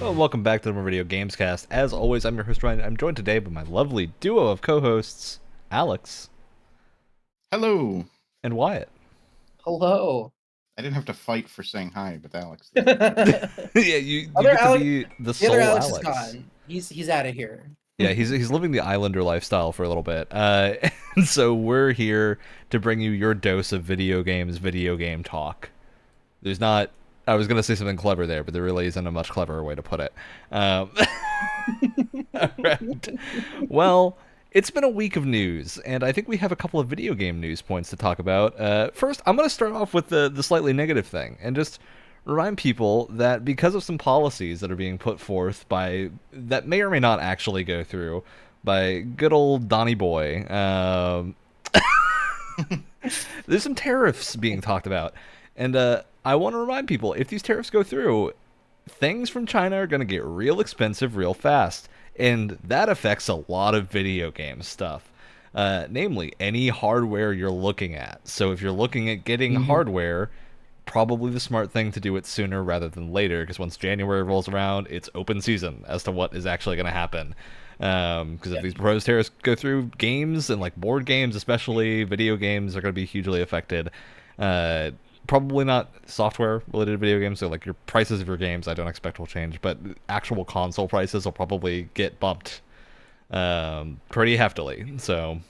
Well, welcome back to the Radio Gamescast. As always, I'm your host Ryan. I'm joined today by my lovely duo of co-hosts, Alex Hello. and Wyatt. Hello. I didn't have to fight for saying hi with Alex. The Yeah, you other get to Alex, be the the sole other Alex Alex. is gone. He's out of here. Yeah, he's living the Islander lifestyle for a little bit. And so we're here to bring you your dose of video game talk. There's not. I was gonna say something clever there, but there really isn't a much cleverer way to put it. All right. Well, it's been a week of news, and I think we have a couple of video game news points to talk about. First, I'm going to start off with the slightly negative thing, and just remind people that because of some policies that are being put forth by that may or may not actually go through by good old Donny Boy, there's some tariffs being talked about, and I want to remind people if these tariffs go through, things from China are going to get real expensive real fast, and that affects a lot of video game stuff. Namely, any hardware you're looking at. So if you're looking at getting hardware, probably the smart thing to do it sooner rather than later, because once January rolls around, it's open season as to what is actually going to happen. Because if these proposed tariffs go through, games and like board games, especially video games, are going to be hugely affected. Probably not software related to video games, so like your prices of your games I don't expect will change, but actual console prices will probably get bumped pretty heftily. So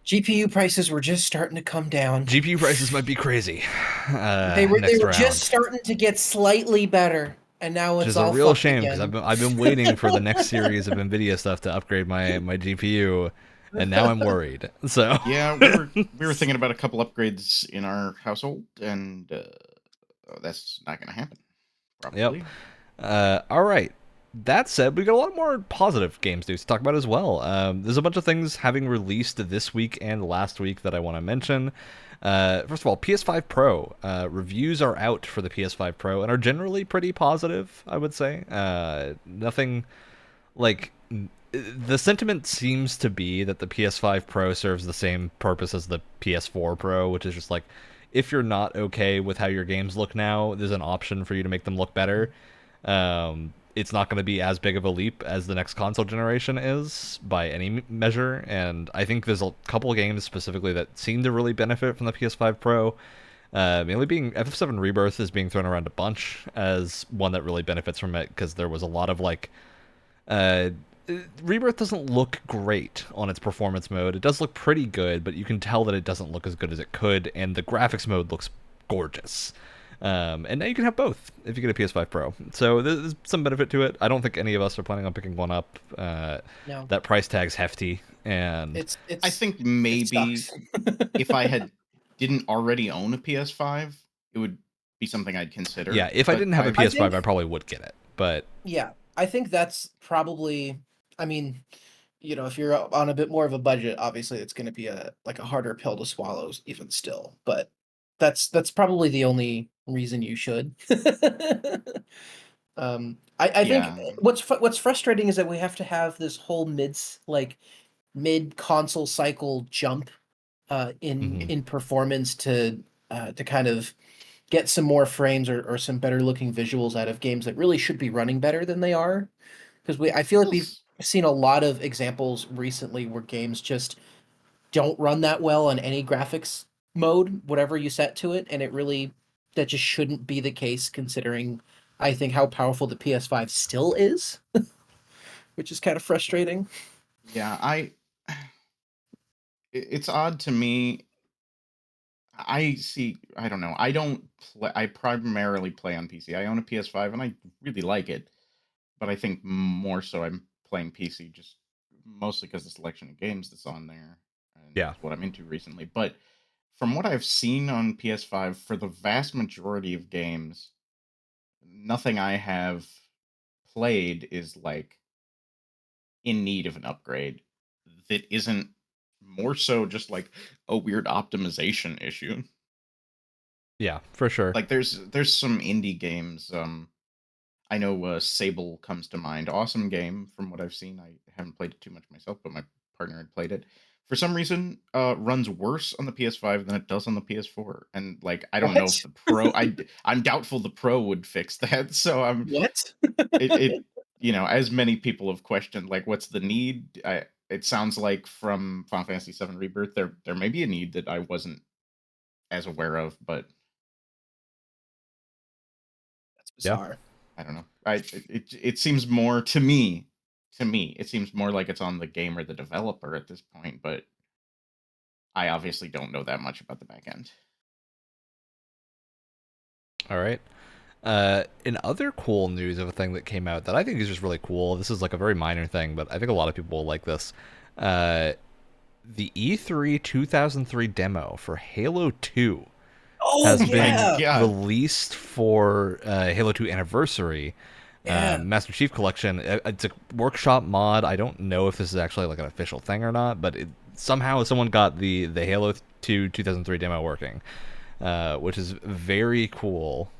GPU prices were just starting to come down. GPU prices might be crazy. They were just starting to get slightly better, and now it's all a real fucked shame because again. I've been waiting for the next series of Nvidia stuff to upgrade my GPU, and now I'm worried. So Yeah, we were thinking about a couple upgrades in our household, and that's not going to happen. Probably. Yep. All right. That said, we got a lot more positive games news to talk about as well. There's a bunch of things having released this week and last week that I want to mention. First of all, PS5 Pro. Reviews are out for the PS5 Pro and are generally pretty positive, I would say. Nothing like... The sentiment seems to be that the PS5 Pro serves the same purpose as the PS4 Pro, which is just like, if you're not okay with how your games look now, there's an option for you to make them look better. It's not going to be as big of a leap as the next console generation is by any measure, and I think there's a couple of games specifically that seem to really benefit from the PS5 Pro. Mainly being FF7 Rebirth is being thrown around a bunch as one that really benefits from it, because there was a lot of like... Rebirth doesn't look great on its performance mode. It does look pretty good, but you can tell that it doesn't look as good as it could, and the graphics mode looks gorgeous. And now you can have both if you get a PS5 Pro. So there's some benefit to it. I don't think any of us are planning on picking one up. No. That price tag's hefty, and I think maybe if I didn't already own a PS5, it would be something I'd consider. Yeah, if I didn't have a PS5, I probably would get it. But yeah, I think that's probably... I mean, you know, if you're on a bit more of a budget, obviously it's going to be a harder pill to swallow even still, but that's probably the only reason you should. I think what's frustrating is that we have to have this whole mid console cycle jump in performance to kind of get some more frames or some better looking visuals out of games that really should be running better than they are. Because I feel like we've seen a lot of examples recently where games just don't run that well on any graphics mode, whatever you set to it, and that just shouldn't be the case considering, I think, how powerful the PS5 still is, which is kind of frustrating. Yeah, it's odd to me. I don't know. I primarily play on PC. I own a PS5 and I really like it, but I think more so I'm playing PC just mostly because the selection of games that's on there and that's what I'm into recently. But from what I've seen on PS5, for the vast majority of games, nothing I have played is like in need of an upgrade that isn't more so just like a weird optimization issue. Yeah, for sure. Like there's some indie games. I know Sable comes to mind. Awesome game from what I've seen. I haven't played it too much myself, but my partner had played it. For some reason, runs worse on the PS5 than it does on the PS4. And like, I don't know if the Pro. I'm doubtful the Pro would fix that. So What? it as many people have questioned, like, what's the need? It sounds like from Final Fantasy VII Rebirth, there may be a need that I wasn't as aware of, but That's bizarre. I don't know. It seems more to me. It seems more like it's on the game or the developer at this point, but I obviously don't know that much about the back end. All right. In other cool news of a thing that came out that I think is just really cool, this is like a very minor thing, but I think a lot of people will like this. The E3 2003 demo for Halo 2 has been released for Halo 2 Anniversary. Master Chief Collection. It's a workshop mod. I don't know if this is actually like an official thing or not, but somehow someone got the Halo 2 2003 demo working, which is very cool.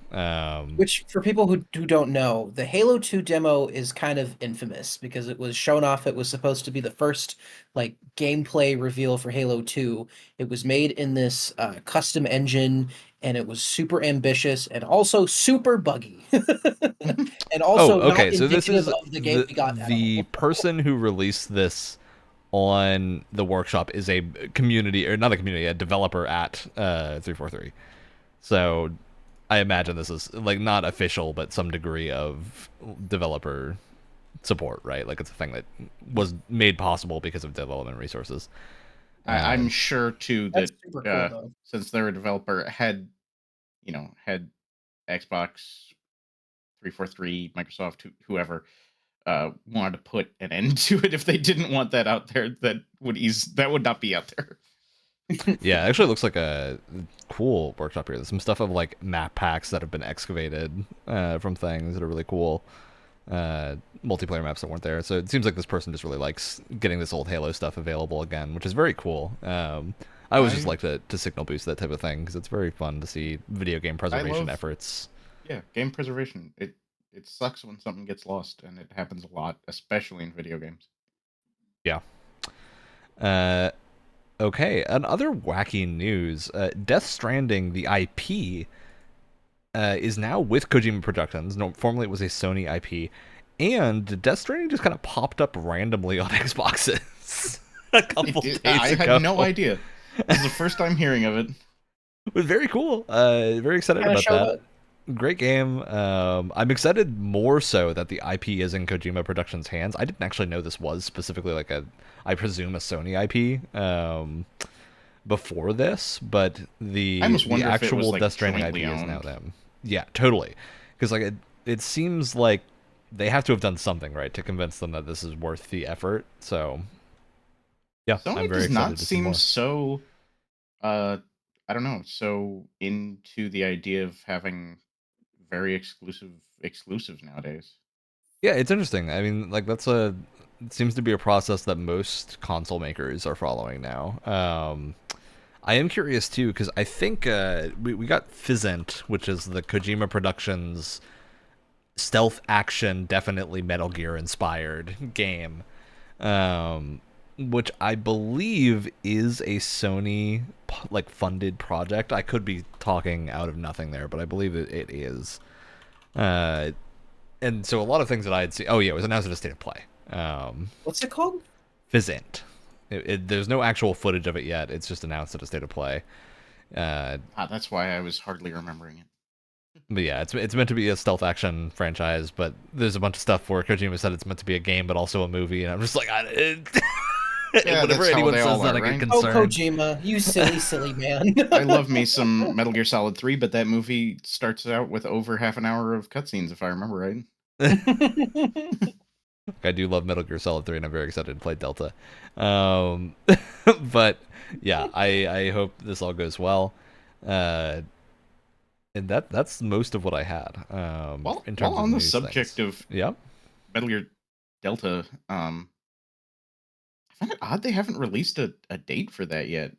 Which, for people who don't know, the Halo 2 demo is kind of infamous because it was shown off. It was supposed to be the first like gameplay reveal for Halo 2. It was made in this custom engine, and it was super ambitious and also super buggy. And also not So this is of the game we got. The person who released this on the workshop is a community, or not a community, a developer at 343. So I imagine this is like not official, but some degree of developer support, right? Like it's a thing that was made possible because of development resources. I'm sure too that cool, since they're a developer, had Xbox 343, Microsoft, whoever wanted to put an end to it, if they didn't want that out there, that would not be out there. Yeah, it actually looks like a cool workshop here. There's some stuff of like map packs that have been excavated from things that are really cool. Multiplayer maps that weren't there. So it seems like this person just really likes getting this old Halo stuff available again, which is very cool. I always just like to signal boost that type of thing because it's very fun to see video game preservation efforts. Yeah, game preservation. It sucks when something gets lost, and it happens a lot, especially in video games. Yeah. Okay, and other wacky news. Death Stranding, the IP, is now with Kojima Productions. No, formerly it was a Sony IP. And Death Stranding just kind of popped up randomly on Xboxes a couple days ago. I had no idea. This is the first time hearing of it. It was very cool. Very excited about that. Great game. I'm excited more so that the IP is in Kojima Productions' hands. I didn't actually know this was specifically like I presume a Sony IP before this, but the actual Death Stranding IP is now them. Yeah, totally. Because like it seems like they have to have done something right to convince them that this is worth the effort. So yeah, Sony I'm very does excited not to seem see more. so I don't know, so into the idea of having very exclusives nowadays. Yeah, it's interesting. I mean, like it seems to be a process that most console makers are following now. I am curious too because I think we got Physent, which is the Kojima Productions stealth action, definitely Metal Gear inspired game, which I believe is a Sony like funded project. I could be talking out of nothing there, but I believe it is. And so a lot of things that I had seen. Oh yeah, it was announced at a State of Play. What's it called? Physent. There's no actual footage of it yet. It's just announced at a State of Play. That's why I was hardly remembering it. But yeah, it's meant to be a stealth action franchise, but there's a bunch of stuff where Kojima said it's meant to be a game, but also a movie, and I'm just like, whenever anyone says that, I get concerned. Oh, Kojima, you silly man. I love me some Metal Gear Solid 3, but that movie starts out with over half an hour of cutscenes, if I remember right. I do love Metal Gear Solid 3, and I'm very excited to play Delta. But yeah, I hope this all goes well. And that's most of what I had. In terms on of the subject of Metal Gear Delta, I find it odd they haven't released a date for that yet.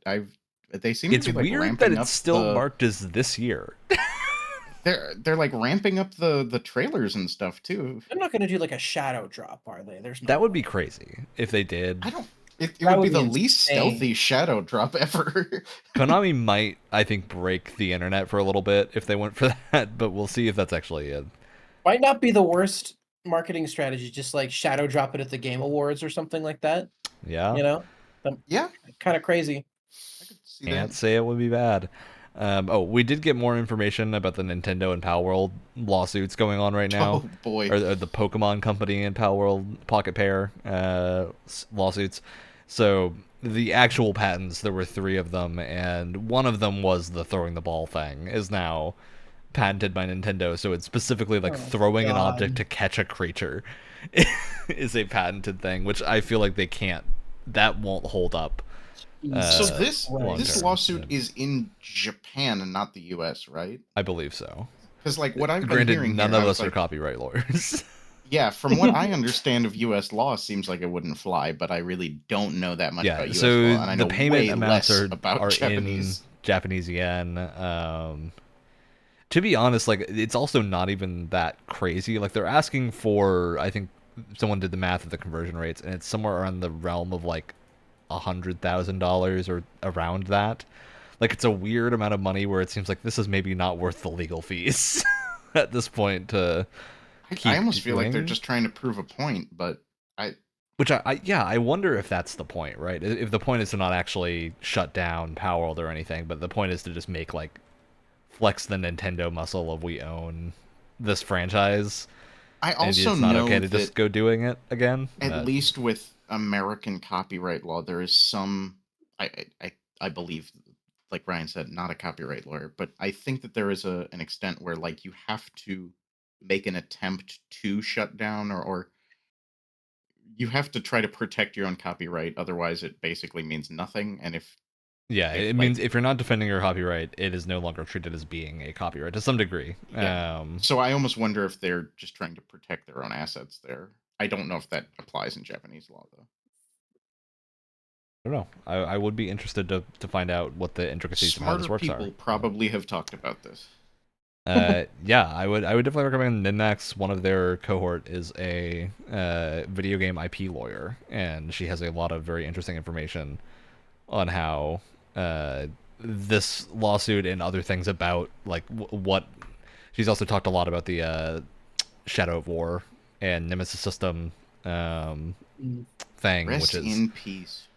They seem to be like weird ramping that it's still marked as this year. They're like ramping up the trailers and stuff too. They're not going to do like a shadow drop, are they? That would be crazy if they did. I don't. It would be the least stealthy shadow drop ever. Konami might, I think, break the internet for a little bit if they went for that, but we'll see if that's actually it. Might not be the worst marketing strategy, just like shadow drop it at the Game Awards or something like that. Yeah. You know, Yeah, kind of crazy. I could see Can't that. say it would be bad. We did get more information about the Nintendo and Palworld lawsuits going on right now. Oh boy. Or the Pokemon Company and Palworld Pocket Pair lawsuits. So the actual patents, there were 3 of them, and one of them was the throwing the ball thing, is now patented by Nintendo. So it's specifically like throwing an object to catch a creature is a patented thing, which I feel like that won't hold up. So this lawsuit Yeah. is in Japan and not the U.S., right? I believe so. Because like what I've Granted, been hearing, none here, of I us was are like, copyright lawyers. yeah, from what I understand of U.S. law, seems like it wouldn't fly, but I really don't know that much about U.S. so law, and I know the payment way amounts less are about Japanese. in Japanese yen. To be honest, like it's also not even that crazy. Like they're asking for, I think someone did the math of the conversion rates, and it's somewhere around the realm of like $100,000 or around that. Like it's a weird amount of money where it seems like this is maybe not worth the legal fees at this point to keep I almost feel like they're doing. just trying to prove a point, but Which I wonder if that's the point, right? If the point is to not actually shut down Palworld or anything, but the point is to just make like flex the Nintendo muscle of we own this franchise. I And also it's not know okay to that just go doing it again. at least with American copyright law, there is some. I believe, like Ryan said, not a copyright lawyer, but I think that there is an extent where like you have to make an attempt to shut down or you have to try to protect your own copyright, otherwise it basically means nothing. And Yeah, if it like means if you're not defending your copyright, it is no longer treated as being a copyright to some degree. yeah, so I almost wonder if they're just trying to protect their own assets there. I don't know if that applies in Japanese law though. I don't know. I would be interested to find out what the intricacies of how this Smarter works people are. probably have talked about this. Yeah, I would definitely recommend Ninmax. One of their cohort is a video game IP lawyer, and she has a lot of very interesting information on how this lawsuit and other things about like what. She's also talked a lot about the Shadow of War and Nemesis system thing, Rest which is in peace.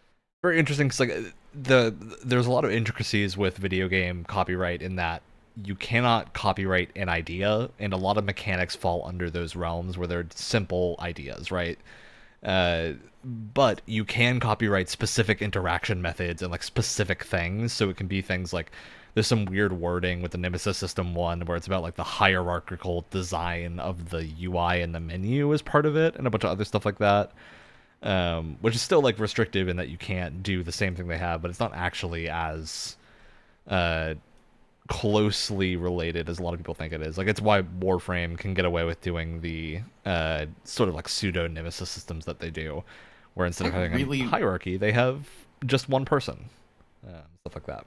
very interesting. Cause like there's a lot of intricacies with video game copyright in that you cannot copyright an idea, and a lot of mechanics fall under those realms where they're simple ideas, right? But you can copyright specific interaction methods and like specific things. So it can be things like there's some weird wording with the Nemesis System 1 where it's about like the hierarchical design of the UI and the menu as part of it, and a bunch of other stuff like that. Which is still like restrictive in that you can't do the same thing they have, but it's not actually as closely related as a lot of people think it is. Like it's why Warframe can get away with doing the sort of like pseudo Nemesis systems that they do, where instead of having a hierarchy, they have just one person, stuff like that.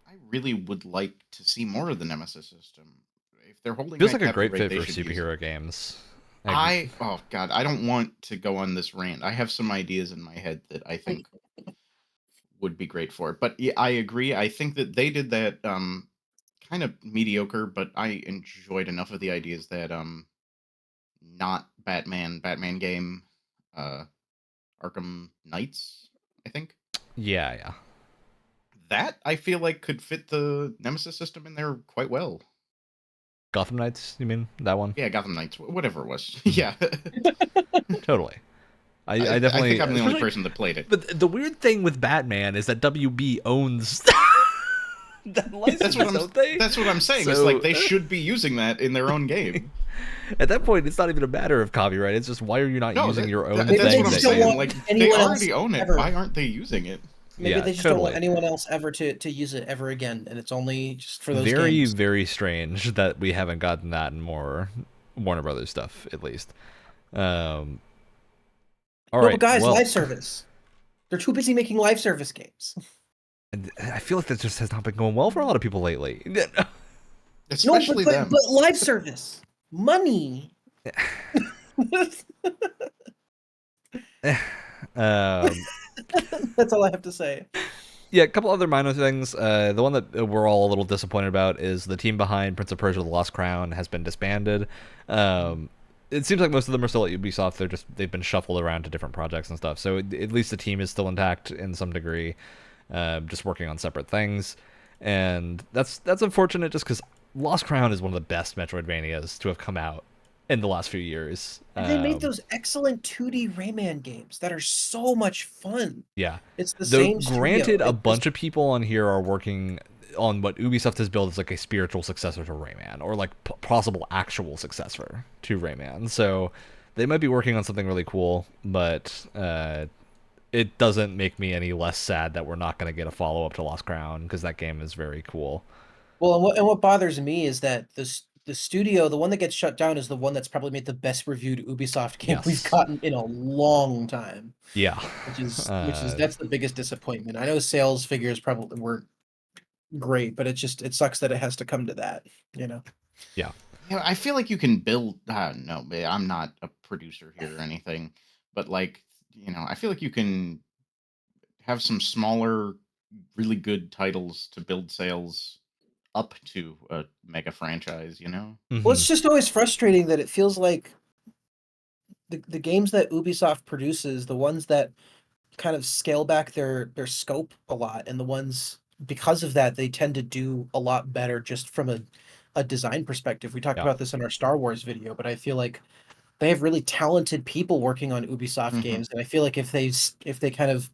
I really would like to see more of the Nemesis system. If they're holding, feels like a great fit for superhero games. Oh god, I don't want to go on this rant. I have some ideas in my head that I think would be great for it. But yeah, I agree. I think that they did that kind of mediocre, but I enjoyed enough of the ideas that not Batman game, Arkham Knights, I think. Yeah. That I feel like could fit the Nemesis system in there quite well. Gotham Knights, you mean that one? Yeah, Gotham Knights, whatever it was. Yeah. Totally. I definitely. I think I'm the only person that played it. But the weird thing with Batman is that WB owns that license, don't they? That's what I'm saying. So, it's like they should be using that in their own game. At that point, it's not even a matter of copyright. It's just why are you not using your own thing? That's what I'm saying. Like they already own it. Why aren't they using it? Maybe they just don't want anyone else ever to use it ever again, and it's only just for those games. Very strange that we haven't gotten that in more Warner Brothers stuff, at least. All right, but guys, live service. They're too busy making live service games. And I feel like that just has not been going well for a lot of people lately. Especially them. But live service. Money. That's all I have to say. Yeah, a couple other minor things. The one that we're all a little disappointed about is the team behind Prince of Persia: The Lost Crown has been disbanded. it seems like most of them are still at Ubisoft. They've been shuffled around to different projects and stuff. So at least the team is still intact in some degree, just working on separate things, and that's unfortunate. Just because Lost Crown is one of the best Metroidvanias to have come out in the last few years. And they made those excellent 2D Rayman games that are so much fun. Yeah, it's the same. Granted, a bunch of people on here are working on what Ubisoft has built as like a spiritual successor to Rayman, or like possible actual successor to Rayman. So they might be working on something really cool, but it doesn't make me any less sad that we're not going to get a follow-up to Lost Crown, because that game is very cool. Well, and what bothers me is that the studio, the one that gets shut down, is the one that's probably made the best reviewed Ubisoft game we've gotten in a long time. Yeah, which is that's the biggest disappointment. I know sales figures probably weren't great, but it sucks that it has to come to that, you know. Yeah. I feel like you can build. No, I'm not a producer here or anything, but like, I feel like you can have some smaller, really good titles to build sales up to a mega franchise. Mm-hmm. Well, it's just always frustrating that it feels like the games that Ubisoft produces, the ones that kind of scale back their scope a lot, and the ones, because of that, they tend to do a lot better just from a design perspective. We talked about this in our Star Wars video, but I feel like they have really talented people working on Ubisoft games, and I feel like if they kind of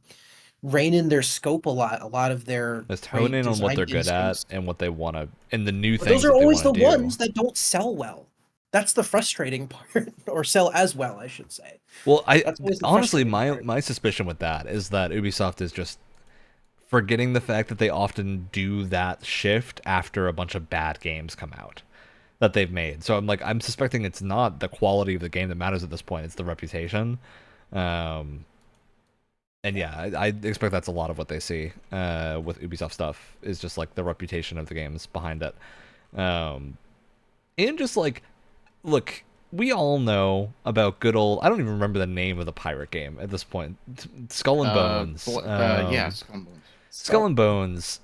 rein in their scope a lot of their just hone in on what they're good at and what they want to, and the new things. Those are always the ones that don't sell well. That's the frustrating part, or sell as well, I should say. Well, honestly, my suspicion with that is that Ubisoft is just forgetting the fact that they often do that shift after a bunch of bad games come out that they've made. So I'm suspecting it's not the quality of the game that matters at this point, it's the reputation. And yeah, I expect that's a lot of what they see with Ubisoft stuff, is just like the reputation of the games behind it. And just like, look, we all know about good old, I don't even remember the name of the pirate game at this point, Skull and Bones. Yeah, Skull and Bones. Skull and Bones,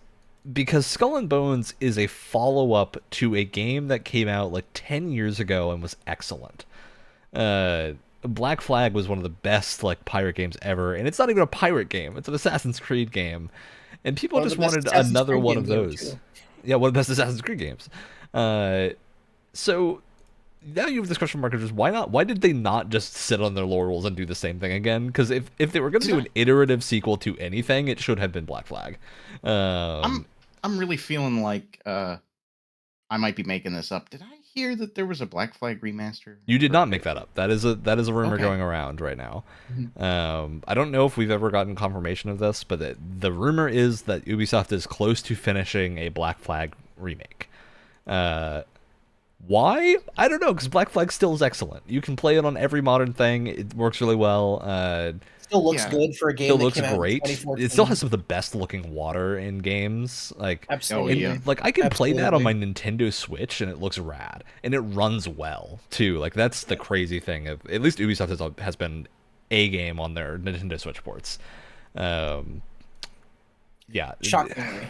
because Skull and Bones is a follow-up to a game that came out like 10 years ago and was excellent. Black Flag was one of the best like pirate games ever, and it's not even a pirate game, it's an Assassin's Creed game, and people just wanted another one of those. Yeah, one of the best Assassin's Creed games. So now you have this question mark of just why did they not just sit on their laurels and do the same thing again? Because if they were going to do an iterative sequel to anything, it should have been Black Flag. I'm really feeling like I might be making this up. Did I hear that there was a Black Flag remaster? You did not make that up. That is a rumor going around right now. Mm-hmm. I don't know if we've ever gotten confirmation of this, but the rumor is that Ubisoft is close to finishing a Black Flag remake. Why? I don't know, because Black Flag still is excellent. You can play it on every modern thing. It works really well. Still looks good for a game. Still looks great. It still has some of the best looking water in games. Like, absolutely. Like I can play that on my Nintendo Switch and it looks rad, and it runs well too. Like that's the crazy thing. At least Ubisoft has been a game on their Nintendo Switch ports. Yeah. Shockingly.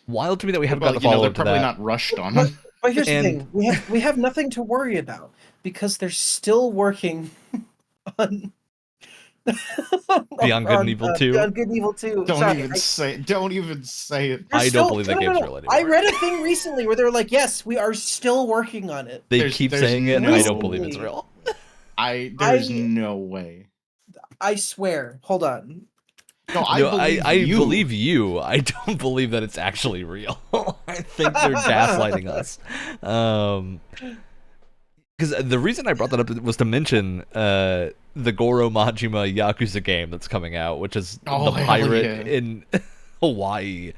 Wild to me that we haven't got the follow-up to that. They're probably not rushed on them. But here's the thing: we have nothing to worry about because they're still working on Beyond Good and Evil 2. Beyond Good and Evil 2. Don't even say it. I don't believe that game's real anymore. I read a thing recently where they were like, "Yes, we are still working on it." They keep saying it, and I don't believe it's real. There's no way. I swear. Hold on. No, I believe you. I don't believe that it's actually real. I think they're gaslighting us. Because the reason I brought that up was to mention the Goro Majima Yakuza game that's coming out, which is the pirate in Hawaii,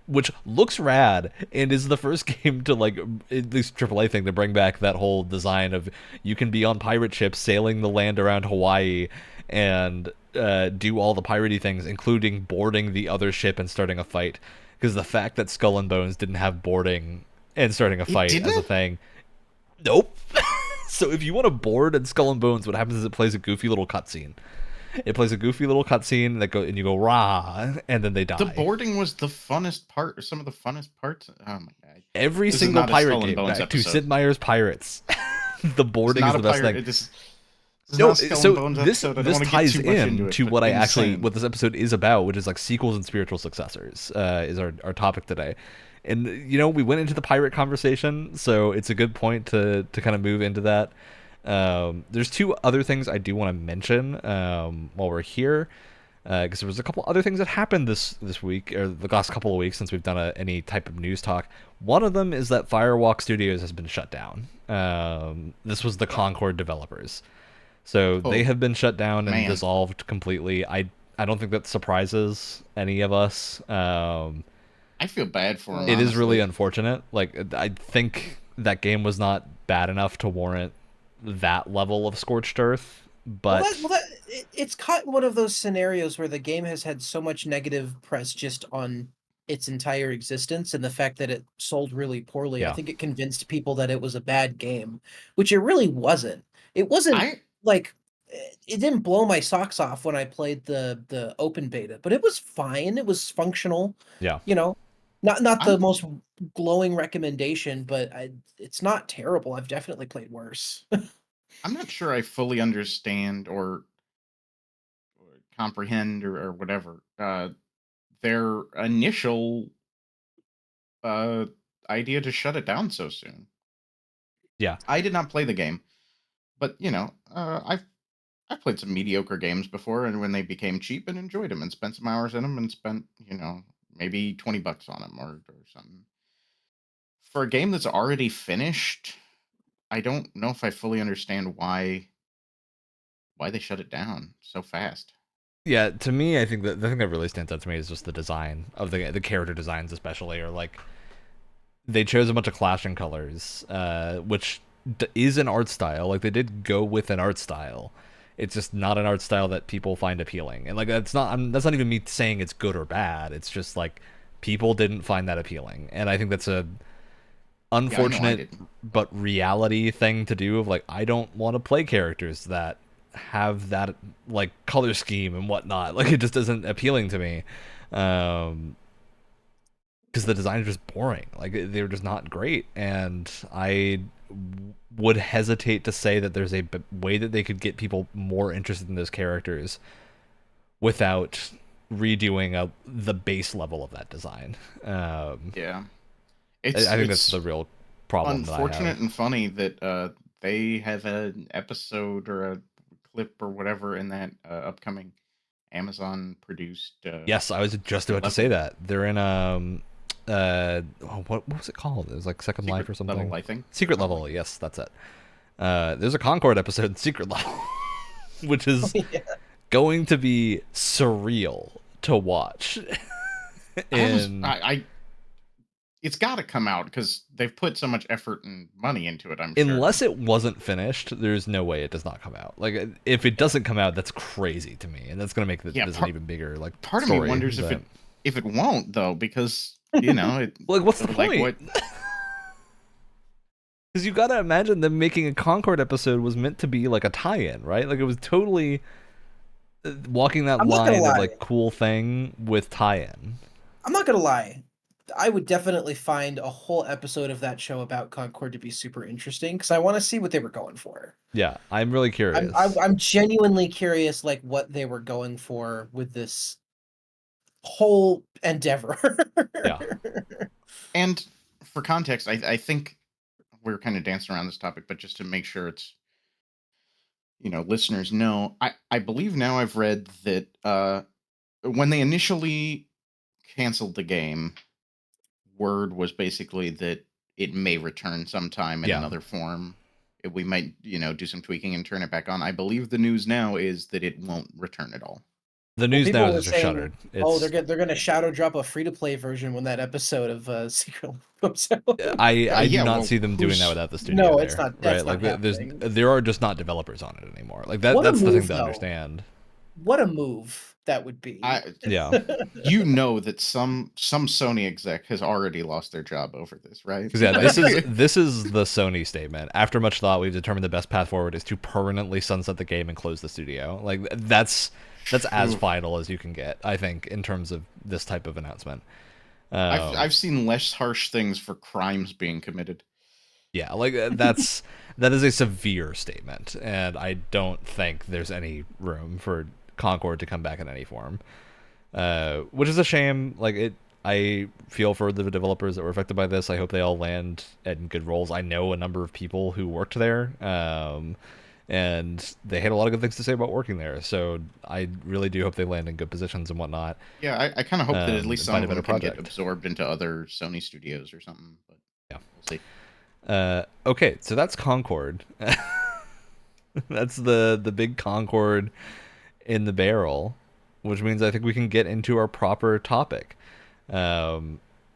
which looks rad and is the first game to, like, at least AAA thing, to bring back that whole design of you can be on pirate ships sailing the land around Hawaii and do all the piratey things, including boarding the other ship and starting a fight. Because the fact that Skull and Bones didn't have boarding and starting a fight as a thing. Nope. So if you want to board in Skull and Bones, what happens is it plays a goofy little cutscene. It plays a goofy little cutscene and you go rah, and then they die. The boarding was the funnest part, or some of the funnest parts. Oh my god! Every single pirate game, back to Sid Meier's Pirates. The boarding is the best thing. This is No, not a Skull and Bones this episode. I don't want to get ties too much into in it, to but what I insane. what this episode is about, which is like sequels and spiritual successors. Is our topic today, and we went into the pirate conversation, so it's a good point to kind of move into that. There's two other things I do want to mention while we're here, because there was a couple other things that happened this week or the last couple of weeks since we've done any type of news talk. One of them is that Firewalk Studios has been shut down. This was the Concord developers. So they have been shut down and dissolved completely. I don't think that surprises any of us. I feel bad for them. It is really unfortunate. Like, I think that game was not bad enough to warrant that level of scorched earth. But it's caught in one of those scenarios where the game has had so much negative press just on its entire existence, and the fact that it sold really poorly. I think it convinced people that it was a bad game, which it really wasn't. It wasn't like it didn't blow my socks off when I played the open beta, but it was fine. It was functional. Yeah. Not the most glowing recommendation, but it's not terrible. I've definitely played worse. I'm not sure I fully understand or comprehend or whatever their initial idea to shut it down so soon. Yeah. I did not play the game, but I've played some mediocre games before, and when they became cheap and enjoyed them and spent some hours in them and spent maybe $20 on them or something. For a game that's already finished, I don't know if I fully understand why they shut it down so fast. Yeah, to me, I think that the thing that really stands out to me is just the design of the character designs, especially, or like they chose a bunch of clashing colors, which is an art style. Like, they did go with an art style. It's just not an art style that people find appealing, and like that's not even me saying it's good or bad. It's just like people didn't find that appealing, and I think that's a unfortunate but reality thing to do. Of like, I don't want to play characters that have that like color scheme and whatnot. Like, it just isn't appealing to me, because the designs are just boring. Like, they're just not great, and I would hesitate to say that there's a way that they could get people more interested in those characters without redoing the base level of that design. Yeah, I think that's the real problem. Unfortunate and funny that they have an episode or a clip or whatever in that upcoming Amazon produced. Yes, I was just about to say that they're in what was it called? It was like Second Life or something. Level, I think. Secret Level, yes, that's it. There's a Concord episode in Secret Level, which is going to be surreal to watch. It's got to come out because they've put so much effort and money into it. I'm sure. Unless it wasn't finished, there's no way it does not come out. Like, if it doesn't come out, that's crazy to me, and that's gonna make this an even bigger like. Part story, of me wonders if it won't though, because it, like, what's the point? Because you gotta imagine them making a Concord episode was meant to be like a tie-in, right? Like, it was totally walking that line of like cool thing with tie-in. I'm not gonna lie. I would definitely find a whole episode of that show about Concord to be super interesting, because I want to see what they were going for. Yeah, I'm really curious. I'm genuinely curious, like, what they were going for with this whole endeavor. Yeah. And for context, I think we're kind of dancing around this topic, but just to make sure it's, listeners know, I believe now I've read that when they initially canceled the game, word was basically that it may return sometime in another form. We might, do some tweaking and turn it back on. I believe the news now is that it won't return at all. The news now is just shuttered. They're going to shadow drop a free-to-play version when that episode of Secret comes out. I do not see them doing that without the studio. No, it's not. That's right? Not like, there are just not developers on it anymore. Like, that's the thing to understand. What a move that would be. That some Sony exec has already lost their job over this, right? Because this is the Sony statement. After much thought, we've determined the best path forward is to permanently sunset the game and close the studio. Like, that's as final as you can get, I think, in terms of this type of announcement. I've seen less harsh things for crimes being committed. Yeah, like that is a severe statement, and I don't think there's any room for Concord to come back in any form. Which is a shame. I feel for the developers that were affected by this. I hope they all land in good roles. I know a number of people who worked there, and they had a lot of good things to say about working there. So I really do hope they land in good positions and whatnot. Yeah, I kind of hope that at least some find of a them better can get project. absorbed into other Sony studios or something. But Yeah. we'll see. Okay, so that's Concord. That's the big Concord in the barrel, which means I think we can get into our proper topic,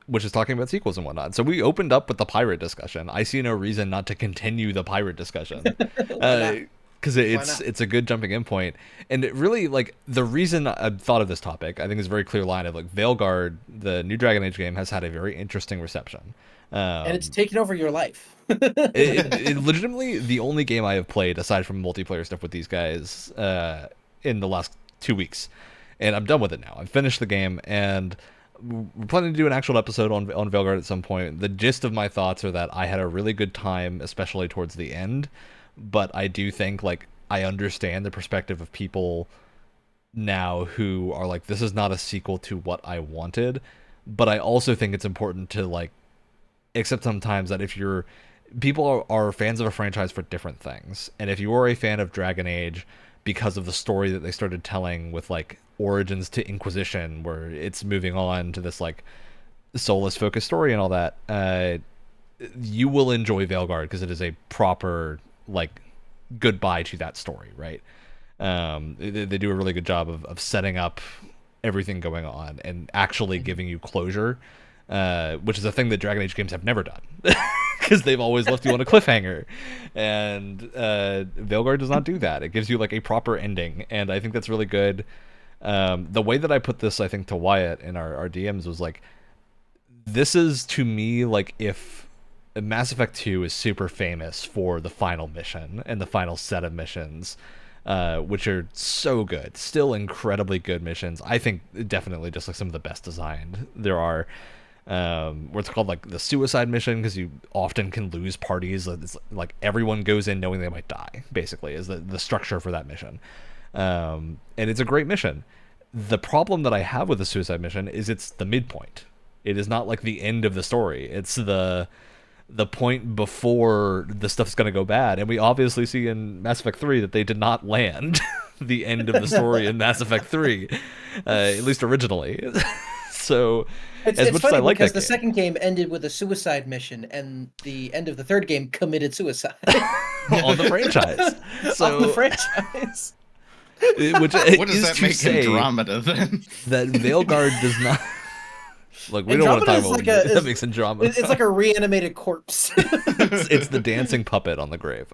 which is talking about sequels and whatnot. So we opened up with the pirate discussion. I see no reason not to continue the pirate discussion, Why not? because it's a good jumping in point. And it really, like, the reason I thought of this topic, I think, is a very clear line of, like, Veilguard, the new Dragon Age game, has had a very interesting reception. And it's taken over your life. It legitimately the only game I have played aside from multiplayer stuff with these guys in the last 2 weeks, and I'm done with it now. I've finished the game, and we're planning to do an actual episode on Veilguard at some point. The gist of my thoughts are that I had a really good time, especially towards the end, but I do think, like, I understand the perspective of people now who are like, this is not a sequel to what I wanted, but I also think it's important to, like, except sometimes that if you're people are fans of a franchise for different things, and if you are a fan of Dragon Age because of the story that they started telling with, like, Origins to Inquisition, where it's moving on to this, like, soulless focused story and all that, you will enjoy Veilguard because it is a proper, like, goodbye to that story, right? They do a really good job of setting up everything going on and actually giving you closure, which is a thing that Dragon Age games have never done, because they've always left you on a cliffhanger, and Veilguard does not do that. It gives you, like, a proper ending, and I think that's really good. The way that I put this, I think, to Wyatt in our DMs was like, this is, to me, like, if Mass Effect 2 is super famous for the final mission and the final set of missions, which are so good, still incredibly good missions. I think definitely just, like, some of the best designed there are. Where it's called, like, the suicide mission, because you often can lose parties. It's like everyone goes in knowing they might die, basically, is the structure for that mission. And it's a great mission. The problem that I have with the suicide mission is it's the midpoint. It is not, like, the end of the story. It's the point before the stuff's going to go bad. And we obviously see in Mass Effect 3 that they did not land the end of the story in Mass Effect 3, at least originally. So It's as much as funny I like because that the game, second game ended with a suicide mission, and the end of the third game committed suicide on the franchise. So on the franchise. What does that make Andromeda then? That Veilguard does not. Look, we don't want to talk about that makes Andromeda. It's like a reanimated corpse. It's the dancing puppet on the grave.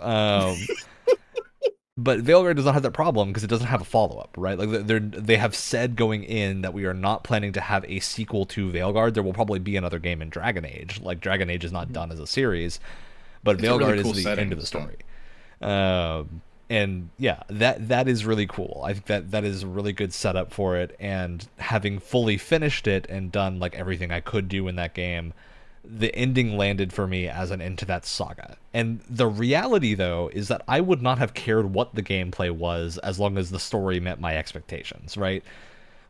But Veilguard does not have that problem because it doesn't have a follow-up, right? Like, they have said going in that we are not planning to have a sequel to Veilguard. There will probably be another game in Dragon Age. Like, Dragon Age is not done as a series, but it's Veilguard really cool is the end of the story. And yeah, that is really cool. I think that is a really good setup for it. And having fully finished it and done, like, everything I could do in that game, the ending landed for me as an end to that saga. And the reality, though, is that I would not have cared what the gameplay was as long as the story met my expectations, right?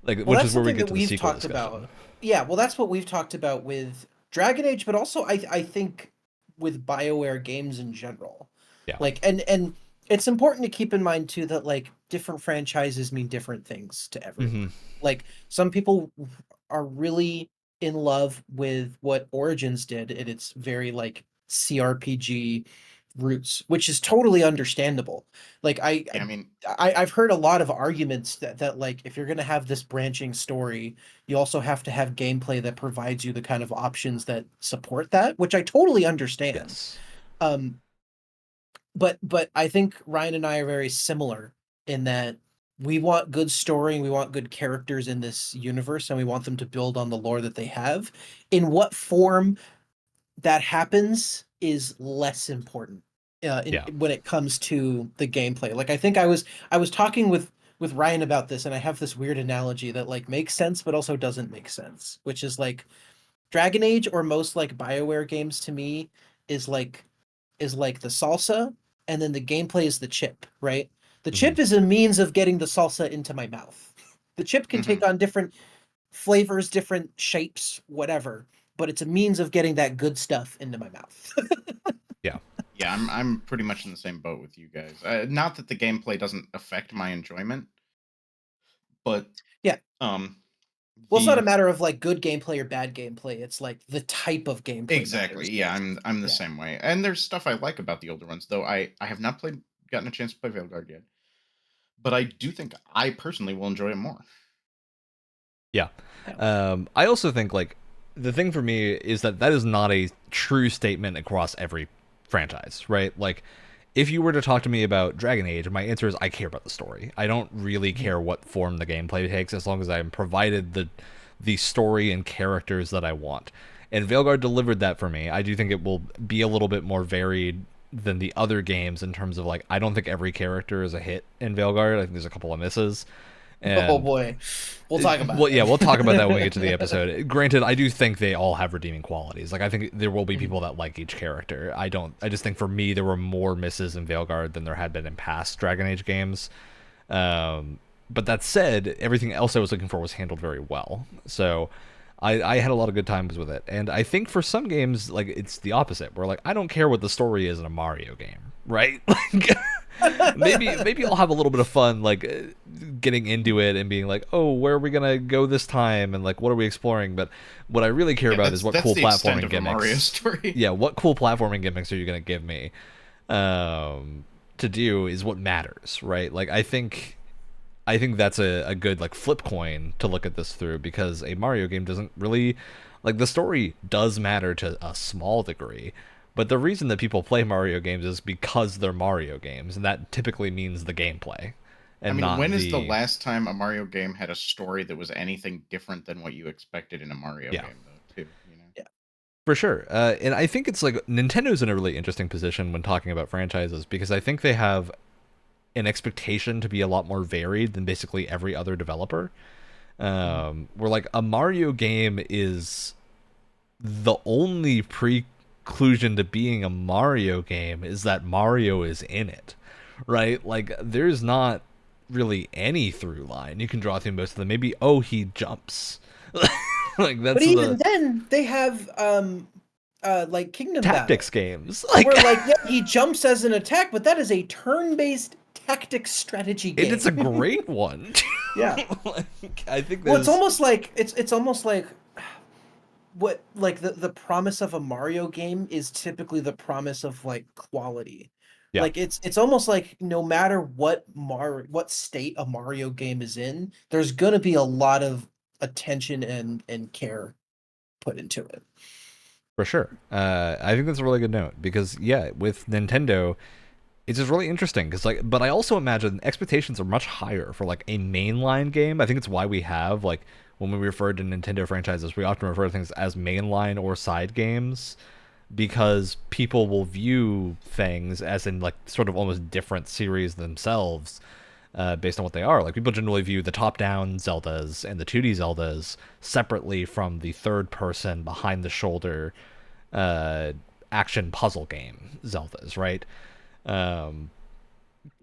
Like, which is where we get to the sequel discussion. About. Yeah, well, that's what we've talked about with Dragon Age, but also I think with BioWare games in general. Yeah. Like, and it's important to keep in mind too that, like, different franchises mean different things to everyone. Mm-hmm. Like, some people are really in love with what Origins did and its very, like, CRPG roots, which is totally understandable. Like, I've heard a lot of arguments that like, if you're going to have this branching story, you also have to have gameplay that provides you the kind of options that support that, which I totally understand. Yes. But I think Ryan and I are very similar in that we want good story and we want good characters in this universe, and we want them to build on the lore that they have. In what form that happens is less important when it comes to the gameplay. Like, I think I was talking with Ryan about this, and I have this weird analogy that, like, makes sense but also doesn't make sense, which is like Dragon Age, or most, like, BioWare games to me, is like is like the salsa, and then the gameplay is the chip, right? The Mhm. chip is a means of getting the salsa into my mouth. The chip can take on different flavors, different shapes, whatever, but it's a means of getting that good stuff into my mouth. Yeah. Yeah, I'm pretty much in the same boat with you guys. Not that the gameplay doesn't affect my enjoyment, but Yeah. Well, it's not a the matter of like good gameplay or bad gameplay. It's like the type of gameplay exactly. matters. Yeah, I'm the same way. And there's stuff I like about the older ones, though I have not gotten a chance to play Veilguard yet. But I do think I personally will enjoy it more. Yeah. I also think, like, the thing for me is that is not a true statement across every franchise, right? Like, if you were to talk to me about Dragon Age, my answer is I care about the story. I don't really care what form the gameplay takes as long as I'm provided the story and characters that I want. And Veilguard delivered that for me. I do think it will be a little bit more varied than the other games in terms of, like, I don't think every character is a hit in Veilguard. I think there's a couple of misses. And, oh boy, we'll talk about well, it. Yeah, we'll talk about that when we get to the episode. Granted, I do think they all have redeeming qualities. Like, I think there will be people that like each character. I just think for me there were more misses in Veilguard than there had been in past Dragon Age games. But that said, everything else I was looking for was handled very well. So I had a lot of good times with it. And I think for some games, like, it's the opposite, where, like, I don't care what the story is in a Mario game, right? Like, maybe I'll have a little bit of fun, like, getting into it and being like, oh, where are we gonna go this time, and, like, what are we exploring? But what I really care about is what cool platforming gimmicks. Mario story. Yeah, what cool platforming gimmicks are you gonna give me to do is what matters, right? Like, I think that's a good, like, flip coin to look at this through, because a Mario game doesn't really, like, the story does matter to a small degree, but the reason that people play Mario games is because they're Mario games, and that typically means the gameplay. And I mean, not when is the last time a Mario game had a story that was anything different than what you expected in a Mario game, though, too? You know? Yeah. For sure. And I think it's like Nintendo's in a really interesting position when talking about franchises, because I think they have an expectation to be a lot more varied than basically every other developer. Where, like, a Mario game is the only preclusion to being a Mario game is that Mario is in it, right? Like, there's not really any through line you can draw through most of them. Maybe, oh, he jumps. Like, that's but even then they have like Kingdom tactics Battle, games, like, where, like, yeah, he jumps as an attack, but that is a turn-based tactics strategy game, and it's a great one. Yeah. Like, I think well, it's almost like what, like, the promise of a Mario game is typically the promise of, like, quality. Yeah. Like, it's almost like no matter what state a Mario game is in, there's gonna be a lot of attention and care put into it. For sure. I think that's a really good note, because, yeah, with Nintendo, it's just really interesting, because, like, but I also imagine expectations are much higher for, like, a mainline game. I think it's why we have, like, when we refer to Nintendo franchises, we often refer to things as mainline or side games, because people will view things as in, like, sort of almost different series themselves, based on what they are. Like, people generally view the top-down Zeldas and the 2D Zeldas separately from the third-person, behind-the-shoulder action puzzle game Zeldas, right?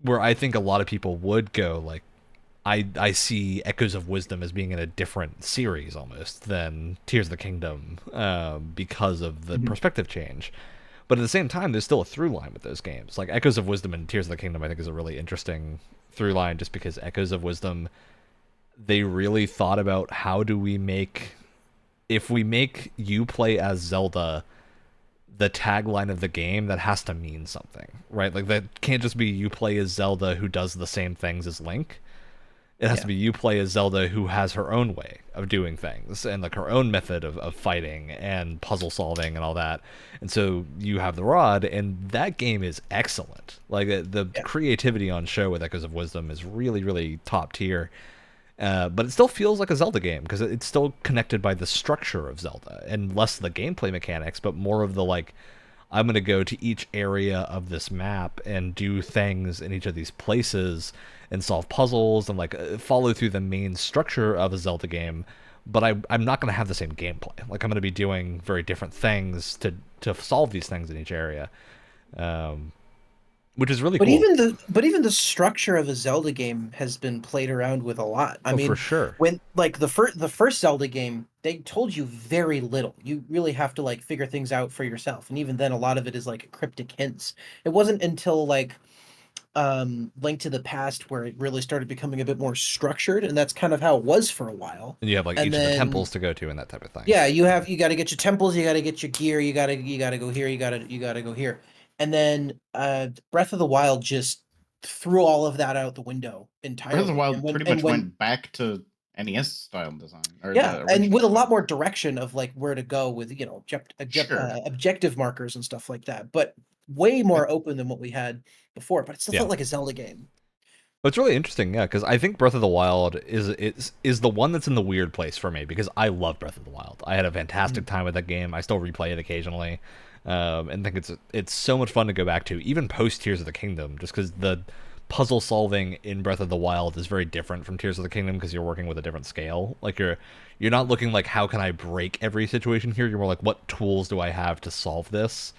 Where I think a lot of people would go, like, I see Echoes of Wisdom as being in a different series almost than Tears of the Kingdom, because of the perspective change. But at the same time, there's still a through line with those games. Like, Echoes of Wisdom and Tears of the Kingdom, I think, is a really interesting through line, just because Echoes of Wisdom, they really thought about how do we make, if we make you play as Zelda the tagline of the game, that has to mean something, right? Like, that can't just be you play as Zelda who does the same things as Link. It has to be you play as Zelda who has her own way of doing things, and, like, her own method of fighting and puzzle solving and all that. And so you have the rod, and that game is excellent. Like, the creativity on show with Echoes of Wisdom is really, really top tier. But it still feels like a Zelda game, because it's still connected by the structure of Zelda, and less the gameplay mechanics, but more of the, like, I'm going to go to each area of this map and do things in each of these places and solve puzzles and, like, follow through the main structure of a Zelda game, but I'm not going to have the same gameplay. Like, I'm going to be doing very different things to solve these things in each area. which is really But cool. even the structure of a Zelda game has been played around with a lot. I mean, for sure. when like the first Zelda game, they told you very little. You really have to like figure things out for yourself, and even then, a lot of it is like cryptic hints. It wasn't until like Link to the Past where it really started becoming a bit more structured, and that's kind of how it was for a while. And you have like And each of the then temples to go to and that type of thing. yeah, you got to get your temples, you got to get your gear, you got to go here, you got to go here. And then Breath of the Wild just threw all of that out the window entirely. Breath of the Wild and pretty much went back to NES style design. Or yeah, the and with a lot style. more direction of like where to go with, you know, Sure. objective markers and stuff like that, but way more open than what we had before, but it still felt like a Zelda game. Well, it's really interesting, yeah, because I think Breath of the Wild is the one that's in the weird place for me, because I love Breath of the Wild. I had a fantastic time with that game. I still replay it occasionally, and think it's so much fun to go back to, even post Tears of the Kingdom, just because the puzzle solving in Breath of the Wild is very different from Tears of the Kingdom, because you're working with a different scale. Like you're not looking like, how can I break every situation here? You're more like, what tools do I have to solve this?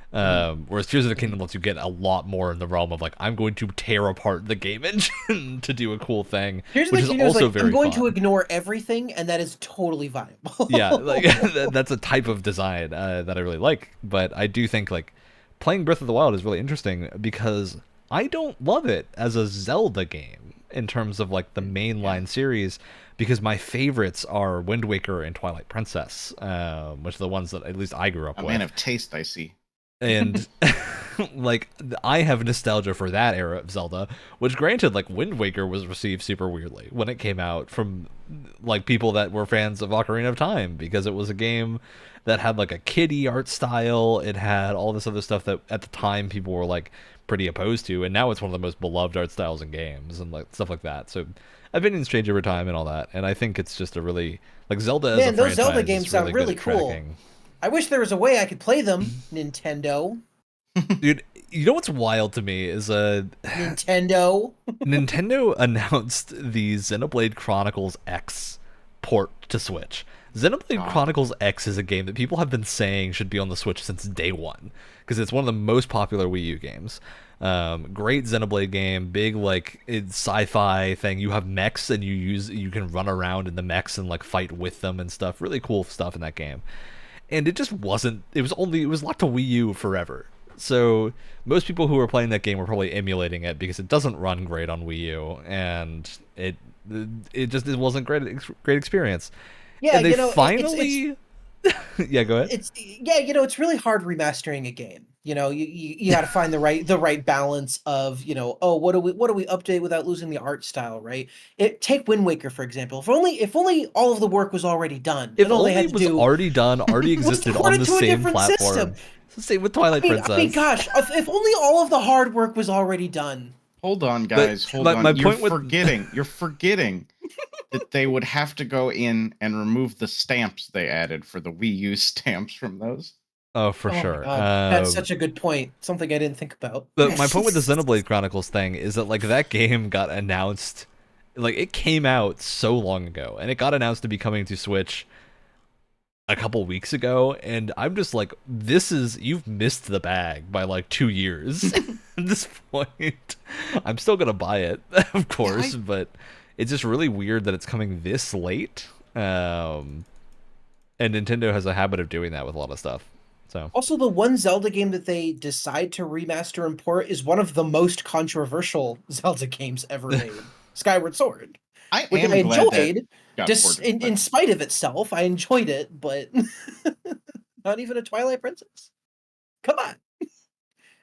Whereas Tears of the Kingdom lets you get a lot more in the realm of like, I'm going to tear apart the game engine to do a cool thing, which is also like, very I'm going fun. to ignore everything, and that is totally viable. Yeah, like that's a type of design that I really like. But I do think like playing Breath of the Wild is really interesting, because I don't love it as a Zelda game in terms of like the mainline series, because my favorites are Wind Waker and Twilight Princess, which are the ones that at least I grew up with. A man of taste, I see. And like I have nostalgia for that era of Zelda, which granted, like Wind Waker was received super weirdly when it came out from like people that were fans of Ocarina of Time, because it was a game that had like a kiddie art style. It had all this other stuff that at the time people were like pretty opposed to, and now it's one of the most beloved art styles in games and like stuff like that. So opinions change over time and all that, and I think it's just a really like Zelda as a franchise. Those Zelda games is sound really good at cool. tracking. I wish there was a way I could play them, Nintendo. Dude, you know what's wild to me is Nintendo announced the Xenoblade Chronicles X port to Switch. Xenoblade Chronicles X is a game that people have been saying should be on the Switch since day one, because it's one of the most popular Wii U games. Great Xenoblade game, big like sci-fi thing. You have mechs and you can run around in the mechs and like fight with them and stuff. Really cool stuff in that game. And it just wasn't. It was locked to Wii U forever. So most people who were playing that game were probably emulating it, because it doesn't run great on Wii U, and it wasn't great experience. Yeah, and they finally. Yeah, go ahead. It's really hard remastering a game. You know, you got to find the right balance of, you know, what do we update without losing the art style, right? Take Wind Waker for example. If only all of the work was already done. If only it was already done, already existed on the same platform. It's the same with Twilight Princess. I mean, gosh, if only all of the hard work was already done. Hold on, guys. Hold on. You're forgetting that they would have to go in and remove the stamps they added for the Wii U stamps from those. Oh, for sure. That's such a good point. Something I didn't think about. But my point with the Xenoblade Chronicles thing is that like that game got announced, like it came out so long ago, and it got announced to be coming to Switch a couple weeks ago, and I'm just like, you've missed the bag by like 2 years at this point. I'm still gonna buy it, of course, but it's just really weird that it's coming this late. And Nintendo has a habit of doing that with a lot of stuff. So also, the one Zelda game that they decide to remaster and port is one of the most controversial Zelda games ever made, Skyward Sword. I enjoyed. In spite of itself, I enjoyed it, but not even a Twilight Princess. Come on.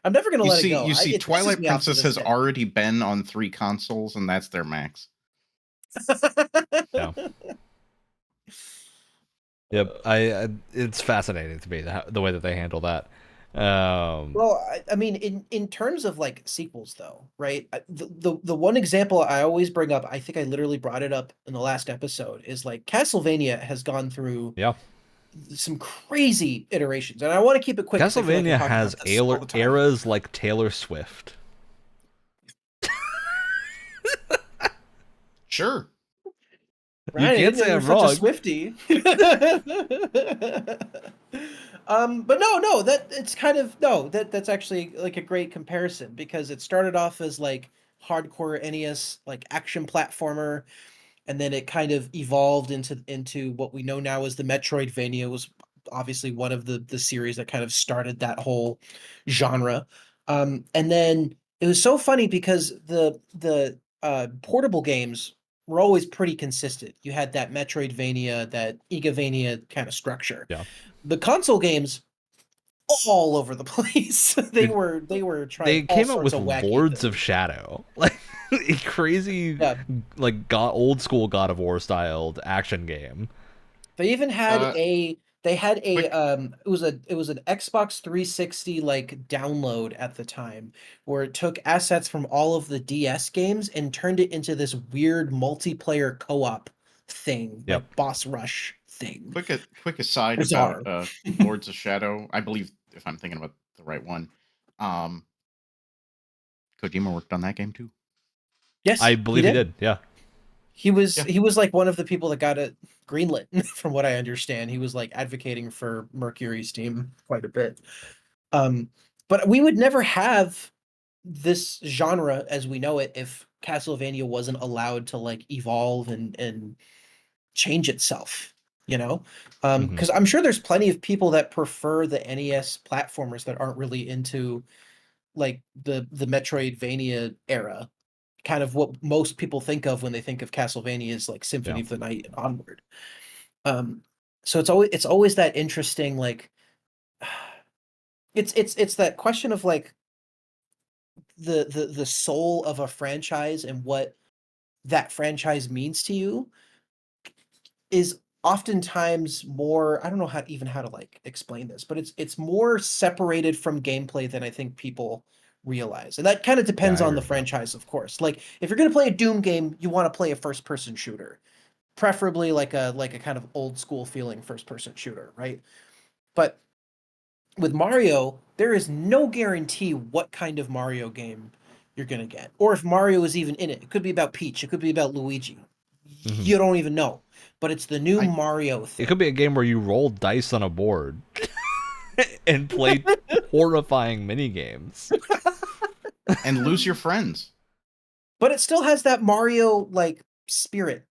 I'm never going to let it go. You see, Twilight Princess has already been on 3 consoles, and that's their max. Yeah. Yep, it's fascinating to me the way that they handle that. Well, I mean, in terms of like sequels, though, right? The one example I always bring up, I think I literally brought it up in the last episode, is like Castlevania has gone through some crazy iterations, and I want to keep it quick. Castlevania has eras like Taylor Swift. Sure. Ryan, you can't say I'm wrong. Such a Swiftie. But no, that it's kind of no, that's actually like a great comparison because it started off as like hardcore NES like action platformer, and then it kind of evolved into what we know now as the Metroidvania. Was obviously one of the series that kind of started that whole genre. And then it was so funny because the portable games were always pretty consistent. You had that Metroidvania, that Igavania kind of structure. Yeah. The console games all over the place. They Dude, were they trying all came out sorts with of wacky Lords of things. Shadow, like a crazy, Yeah, like old school God of War styled action game. they even had Uh, a quick. it was an Xbox 360 like download at the time where it took assets from all of the DS games and turned it into this weird multiplayer co-op thing, Yep. like boss rush thing. Quick aside about Bizarre. Lords of Shadow. I believe, if I'm thinking about the right one, um, Kojima worked on that game too. I Yes, he believe he did. did. Yeah. Yeah. He was like one of the people that got it greenlit, from what I understand. He was like advocating for Mercury's team quite a bit. Um, but we would never have this genre as we know it if Castlevania wasn't allowed to like evolve and change itself, you know? Hmm. Because I'm sure there's plenty of people that prefer the NES platformers that aren't really into like the Metroidvania era. Kind of what most people think of when they think of Castlevania is like Yeah. Symphony of the Night and onward. Um, so it's always that interesting like it's that question of like the soul of a franchise and what that franchise means to you is oftentimes more. I don't know how to like explain this, but it's more separated from gameplay than I think people realize. And that kind of Yeah, depends I on agree the with that. franchise, of course. Like if you're going to play a Doom game, you want to play a first person shooter, preferably like a kind of old school feeling first person shooter, right? But with Mario, there is no guarantee what kind of Mario game you're going to get, or if Mario is even in it. It could be about Peach, it could be about Luigi. Hmm. You don't even know. But it's the new I Mario It could thing. be a game where you roll dice on a board and play horrifying mini games. and lose your friends. But it still has that Mario like spirit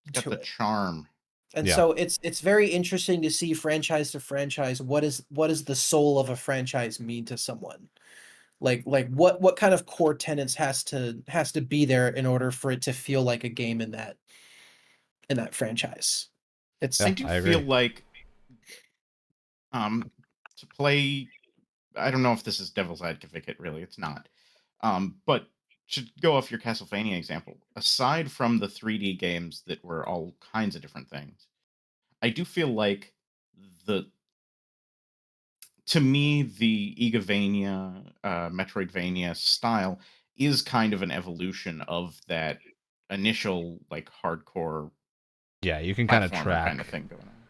It's got to the it. charm. And Yeah. so it's very interesting to see franchise to franchise what is the soul of a franchise mean to someone. Like what kind of core tenets has to be there in order for it to feel like a game in that franchise. I Yeah, It's do I feel agree. like to play. I don't know if this is devil's advocate. Really, it's not. But to go off your Castlevania example, aside from the 3D games that were all kinds of different things, I do feel like the to me the Igavania, Metroidvania style is kind of an evolution of that initial like hardcore Yeah, you can kind of platformer kind of track thing going on.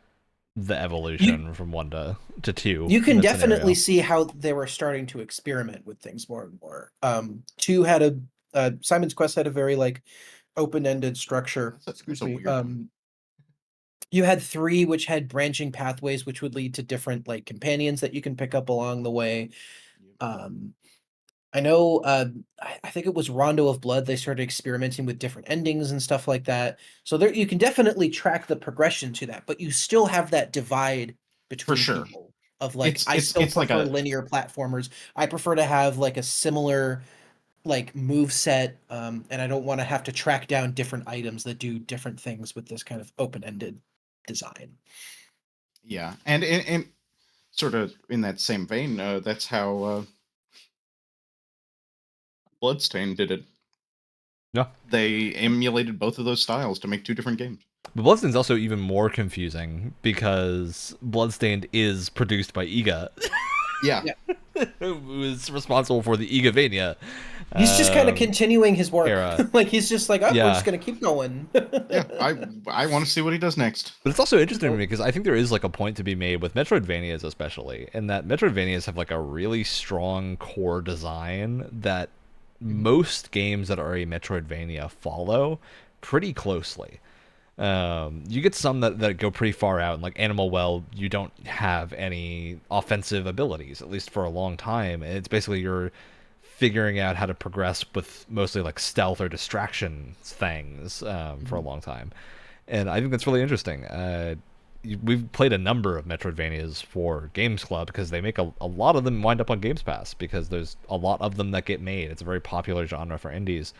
the you evolution from one to two you in can that definitely scenario. see how they were starting to experiment with things more and more. Two had a Simon's Quest had a very like open-ended structure. That's Excuse a me. weird one. You had three which had branching pathways which would lead to different like companions that you can pick up along the way. Yep. Um, I know, I think it was Rondo of Blood. They started experimenting with different endings and stuff like that. So there, you can definitely track the progression to that, but you still have that divide For between sure. people of like, I It's still it's like prefer a linear platformers. I prefer to have like a similar like move set, and I don't want to have to track down different items that do different things with this kind of open-ended design. yeah, and sort of in that same vein, that's how Bloodstain did it. Yeah. They emulated both of those styles to make two different games. But Bloodstained's also even more confusing because Bloodstained is produced by Iga, Yeah, Yeah. who is responsible for the Igavania He's just kind of um, continuing his work. era. Like he's just like, oh, we're just Yeah. gonna keep going. yeah. I want to see what he does next. But it's also interesting to me Nope. because I think there is like a point to be made with Metroidvanias, especially, in that Metroidvanias have like a really strong core design that Mhm. most games that are a Metroidvania follow pretty closely. You get some that go pretty far out, and like Animal Well, you don't have any offensive abilities, at least for a long time. And it's basically you're figuring out how to progress with mostly like stealth or distraction things for a long time. And I think that's really interesting. We've played a number of Metroidvanias for Games Club because they make a lot of them wind up on Games Pass because there's a lot of them that get made. It's a very popular genre for indies.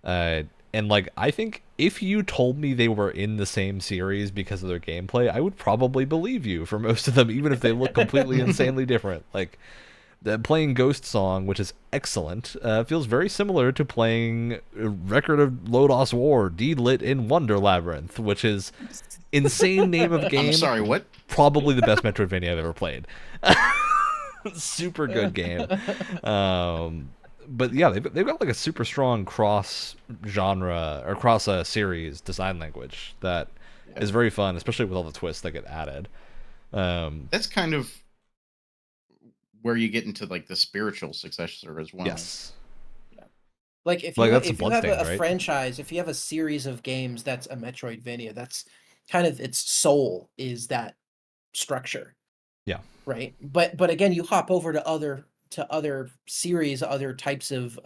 Uh, and like I think if you told me they were in the same series because of their gameplay, I would probably believe you for most of them, even if they look completely insanely different. Like playing Ghost Song, which is excellent, feels very similar to playing Record of Lodos War, D-Lit in Wonder Labyrinth, which is insane name of game. I'm sorry, what? Probably the best Metroidvania I've ever played. Super good game. But yeah, they've got like a super strong cross genre or cross series design language that is very fun, especially with all the twists that get added. That's kind of where you get into like the spiritual successor as well. Yes. Like if Like you that's if you have Bloodstained, a right? franchise, if you have a series of games that's a Metroidvania, that's kind of its soul is that structure, Yeah. right? But again, you hop over to other series, other types of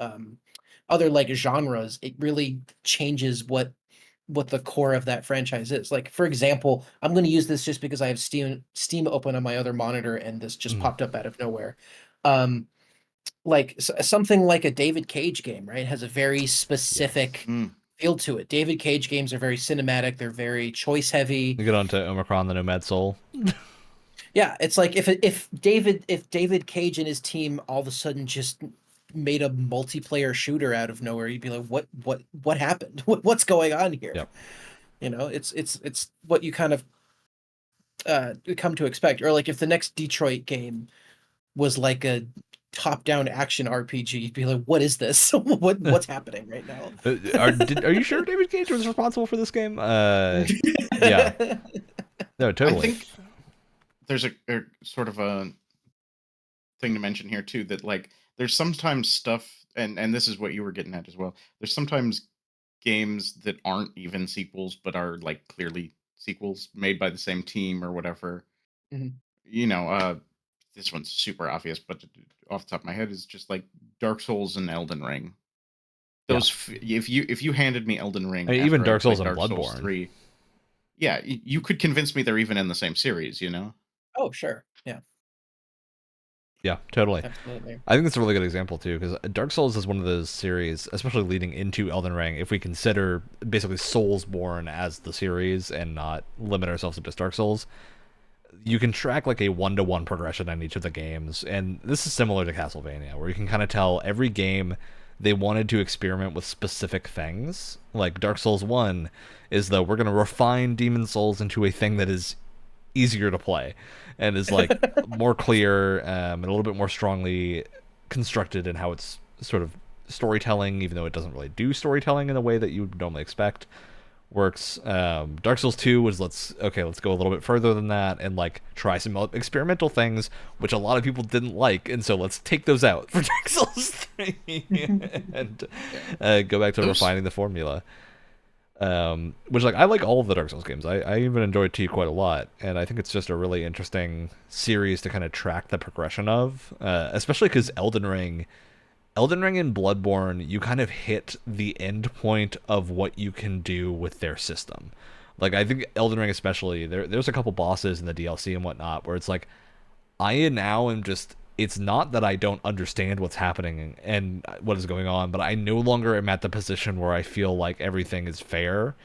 other like genres, it really changes what the core of that franchise is. Like for example, I'm going to use this just because I have Steam open on my other monitor and this just popped up out of nowhere. Um like something like a David Cage game, right? Has a very specific feel to it. David Cage games are very cinematic, they're very choice heavy. You get on to Omicron the Nomad Soul. Yeah, it's like if David Cage and his team all of a sudden just made a multiplayer shooter out of nowhere, you'd be like, what happened? What's going on here? Yep. You know, it's what you kind of come to expect. Or like if the next Detroit game was like a top-down action RPG, you'd be like, what is this? What's happening right now? Are you sure David Cage was responsible for this game? Yeah. No, totally. I think there's a sort of a thing to mention here too, that like there's sometimes stuff, and this is what you were getting at as well. There's sometimes games that aren't even sequels but are like clearly sequels made by the same team or whatever. Mhm. You know, this one's super obvious, but off the top of my head is just like Dark Souls and Elden Ring. Yeah. If you handed me Elden Ring, I mean, after even I Dark Souls played and Dark Souls Bloodborne. 3, yeah, you could convince me they're even in the same series, you know? Oh, sure. Yeah. Yeah, totally. Absolutely. I think that's a really good example too, because Dark Souls is one of those series, especially leading into Elden Ring. If we consider basically Soulsborne as the series and not limit ourselves to just Dark Souls, you can track like a 1-to-1 progression on each of the games, and this is similar to Castlevania, where you can kind of tell every game they wanted to experiment with specific things. Like Dark Souls 1 is the we're going to refine Demon Souls into a thing that is easier to play and is like more clear and a little bit more strongly constructed in how it's sort of storytelling, even though it doesn't really do storytelling in the way that you would normally expect works. Dark Souls 2 was let's go a little bit further than that and like try some experimental things which a lot of people didn't like, and so let's take those out for Dark Souls 3 and go back to refining the formula. Which like I like all of the Dark Souls games. I even enjoyed 2 quite a lot, and I think it's just a really interesting series to kind of track the progression of, especially because Elden Ring and Bloodborne, you kind of hit the end point of what you can do with their system. Like I think Elden Ring especially, there's a couple bosses in the DLC and whatnot where it's like I now am just, it's not that I don't understand what's happening and what is going on, but I no longer am at the position where I feel like everything is fair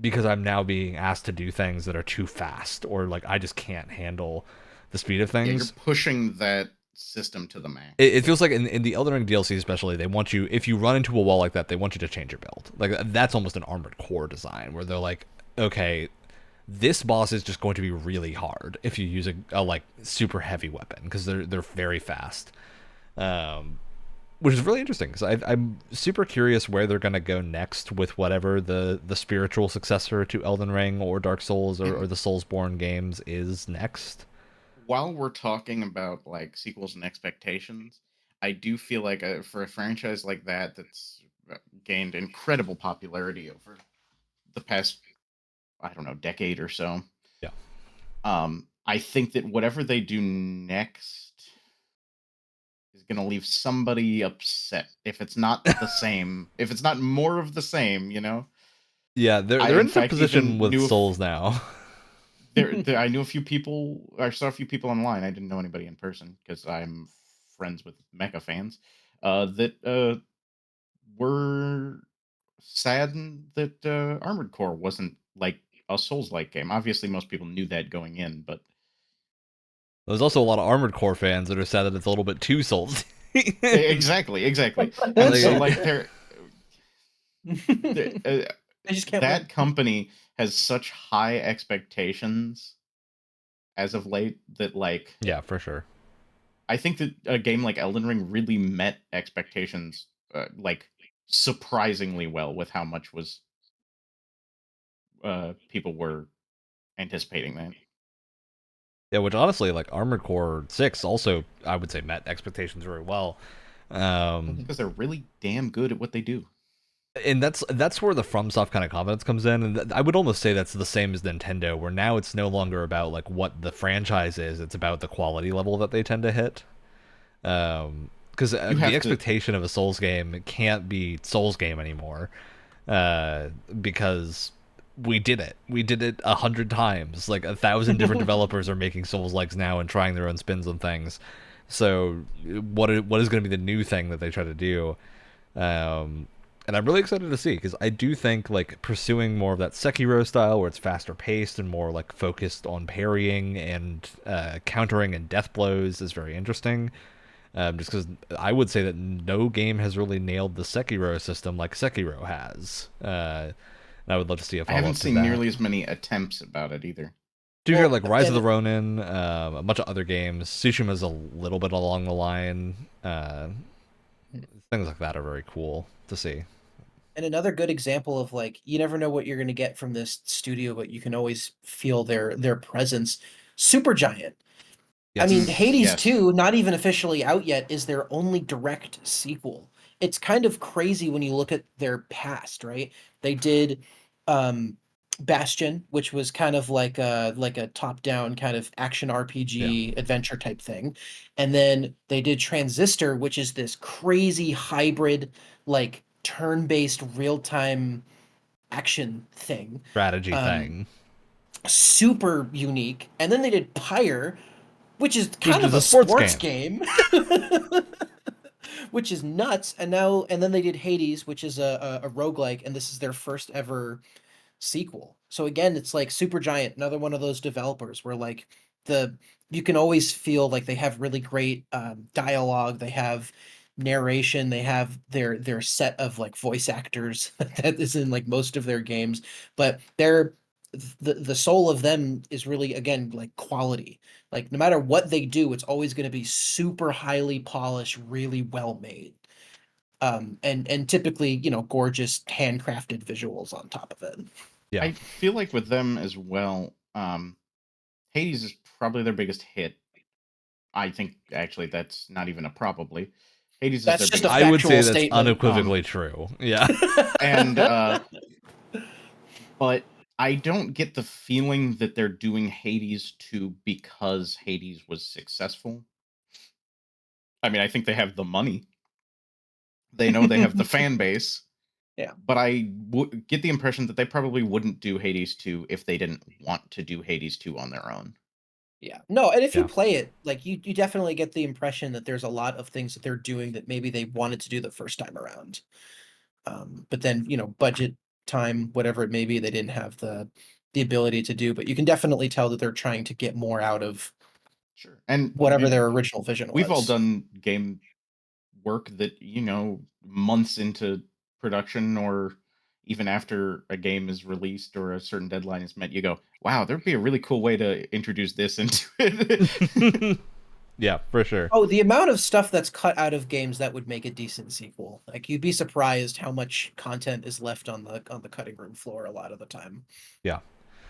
because I'm now being asked to do things that are too fast, or like I just can't handle the speed of things. Yeah, you're pushing that system to the max. It feels like in the Elden Ring DLC especially, they want you, if you run into a wall like that, they want you to change your build. Like that's almost an Armored Core design where they're like, okay, this boss is just going to be really hard if you use a like super heavy weapon because they're very fast, which is really interesting because I'm super curious where they're going to go next with whatever the spiritual successor to Elden Ring or Dark Souls or the Soulsborne games is next. While we're talking about like sequels and expectations, I do feel like for a franchise like that that's gained incredible popularity over the past I don't know, decade or so. Yeah. I think that whatever they do next is going to leave somebody upset if it's not the same, if it's not more of the same, you know? Yeah, they're in the position with Souls now. I knew a few people, I saw a few people online. I didn't know anybody in person because I'm friends with mecha fans that were saddened that Armored Core wasn't like a Souls-like game. Obviously, most people knew that going in, but There's also a lot of Armored Core fans that are sad that it's a little bit too Souls. exactly. And so, like, I just can't that win. company has such high expectations as of late that, like, yeah, for sure. I think that a game like Elden Ring really met expectations, like, surprisingly well with how much was people were anticipating that. Yeah, which honestly, like Armored Core 6 also, I would say, met expectations very well. Because they're really damn good at what they do. And that's where the FromSoft kind of confidence comes in, and I would almost say that's the same as Nintendo, where now it's no longer about like what the franchise is; it's about the quality level that they tend to hit. Because the expectation of a Souls game can't be Souls game anymore, because we did it. We did it 100 times. Like 1,000 different developers are making Souls likes now and trying their own spins on things. So what is going to be the new thing that they try to do? And I'm really excited to see, because I do think like pursuing more of that Sekiro style, where it's faster paced and more like focused on parrying and countering and death blows, is very interesting. Just because I would say that no game has really nailed the Sekiro system like Sekiro has. And I would love to see a follow-up. I haven't seen nearly as many attempts about it either. Do you hear like Rise of the Ronin, a bunch of other games? Tsushima's a little bit along the line. Things like that are very cool to see. And another good example of like, you never know what you're going to get from this studio, but you can always feel their presence. Supergiant. Yes. I mean, Hades 2, not even officially out yet, is their only direct sequel. It's kind of crazy when you look at their past, right? They did Bastion, which was kind of like a top-down kind of action RPG adventure type thing. And then they did Transistor, which is this crazy hybrid, like turn-based real-time action thing. Strategy thing. Super unique. And then they did Pyre, which is kind of a sports game. Which is nuts. And then they did Hades, which is a roguelike, and this is their first ever sequel. So again, it's like Supergiant, another one of those developers where like you can always feel like they have really great dialogue, they have narration, they have their set of like voice actors that is in like most of their games, but the soul of them is really, again, like quality. Like no matter what they do, it's always going to be super highly polished, really well made. And typically, you know, gorgeous handcrafted visuals on top of it. Yeah. I feel like with them as well, Hades is probably their biggest hit. I think actually that's not even a probably. Hades that's is their just biggest a I would say that's statement. unequivocally true. Yeah. And but I don't get the feeling that they're doing Hades 2 because Hades was successful. I mean, I think they have the money. They know they have the fan base. Yeah. But I get the impression that they probably wouldn't do Hades 2 if they didn't want to do Hades 2 on their own. Yeah. No, and if you play it, like you definitely get the impression that there's a lot of things that they're doing that maybe they wanted to do the first time around. But then, you know, budget, time, whatever it may be, they didn't have the ability to do. But you can definitely tell that they're trying to get more out of and whatever their original vision was. We've all done game work that, you know, months into production or even after a game is released or a certain deadline is met, you go, wow, there'd be a really cool way to introduce this into it. Yeah, for sure. Oh, the amount of stuff that's cut out of games that would make a decent sequel. Like you'd be surprised how much content is left on the cutting room floor a lot of the time. Yeah.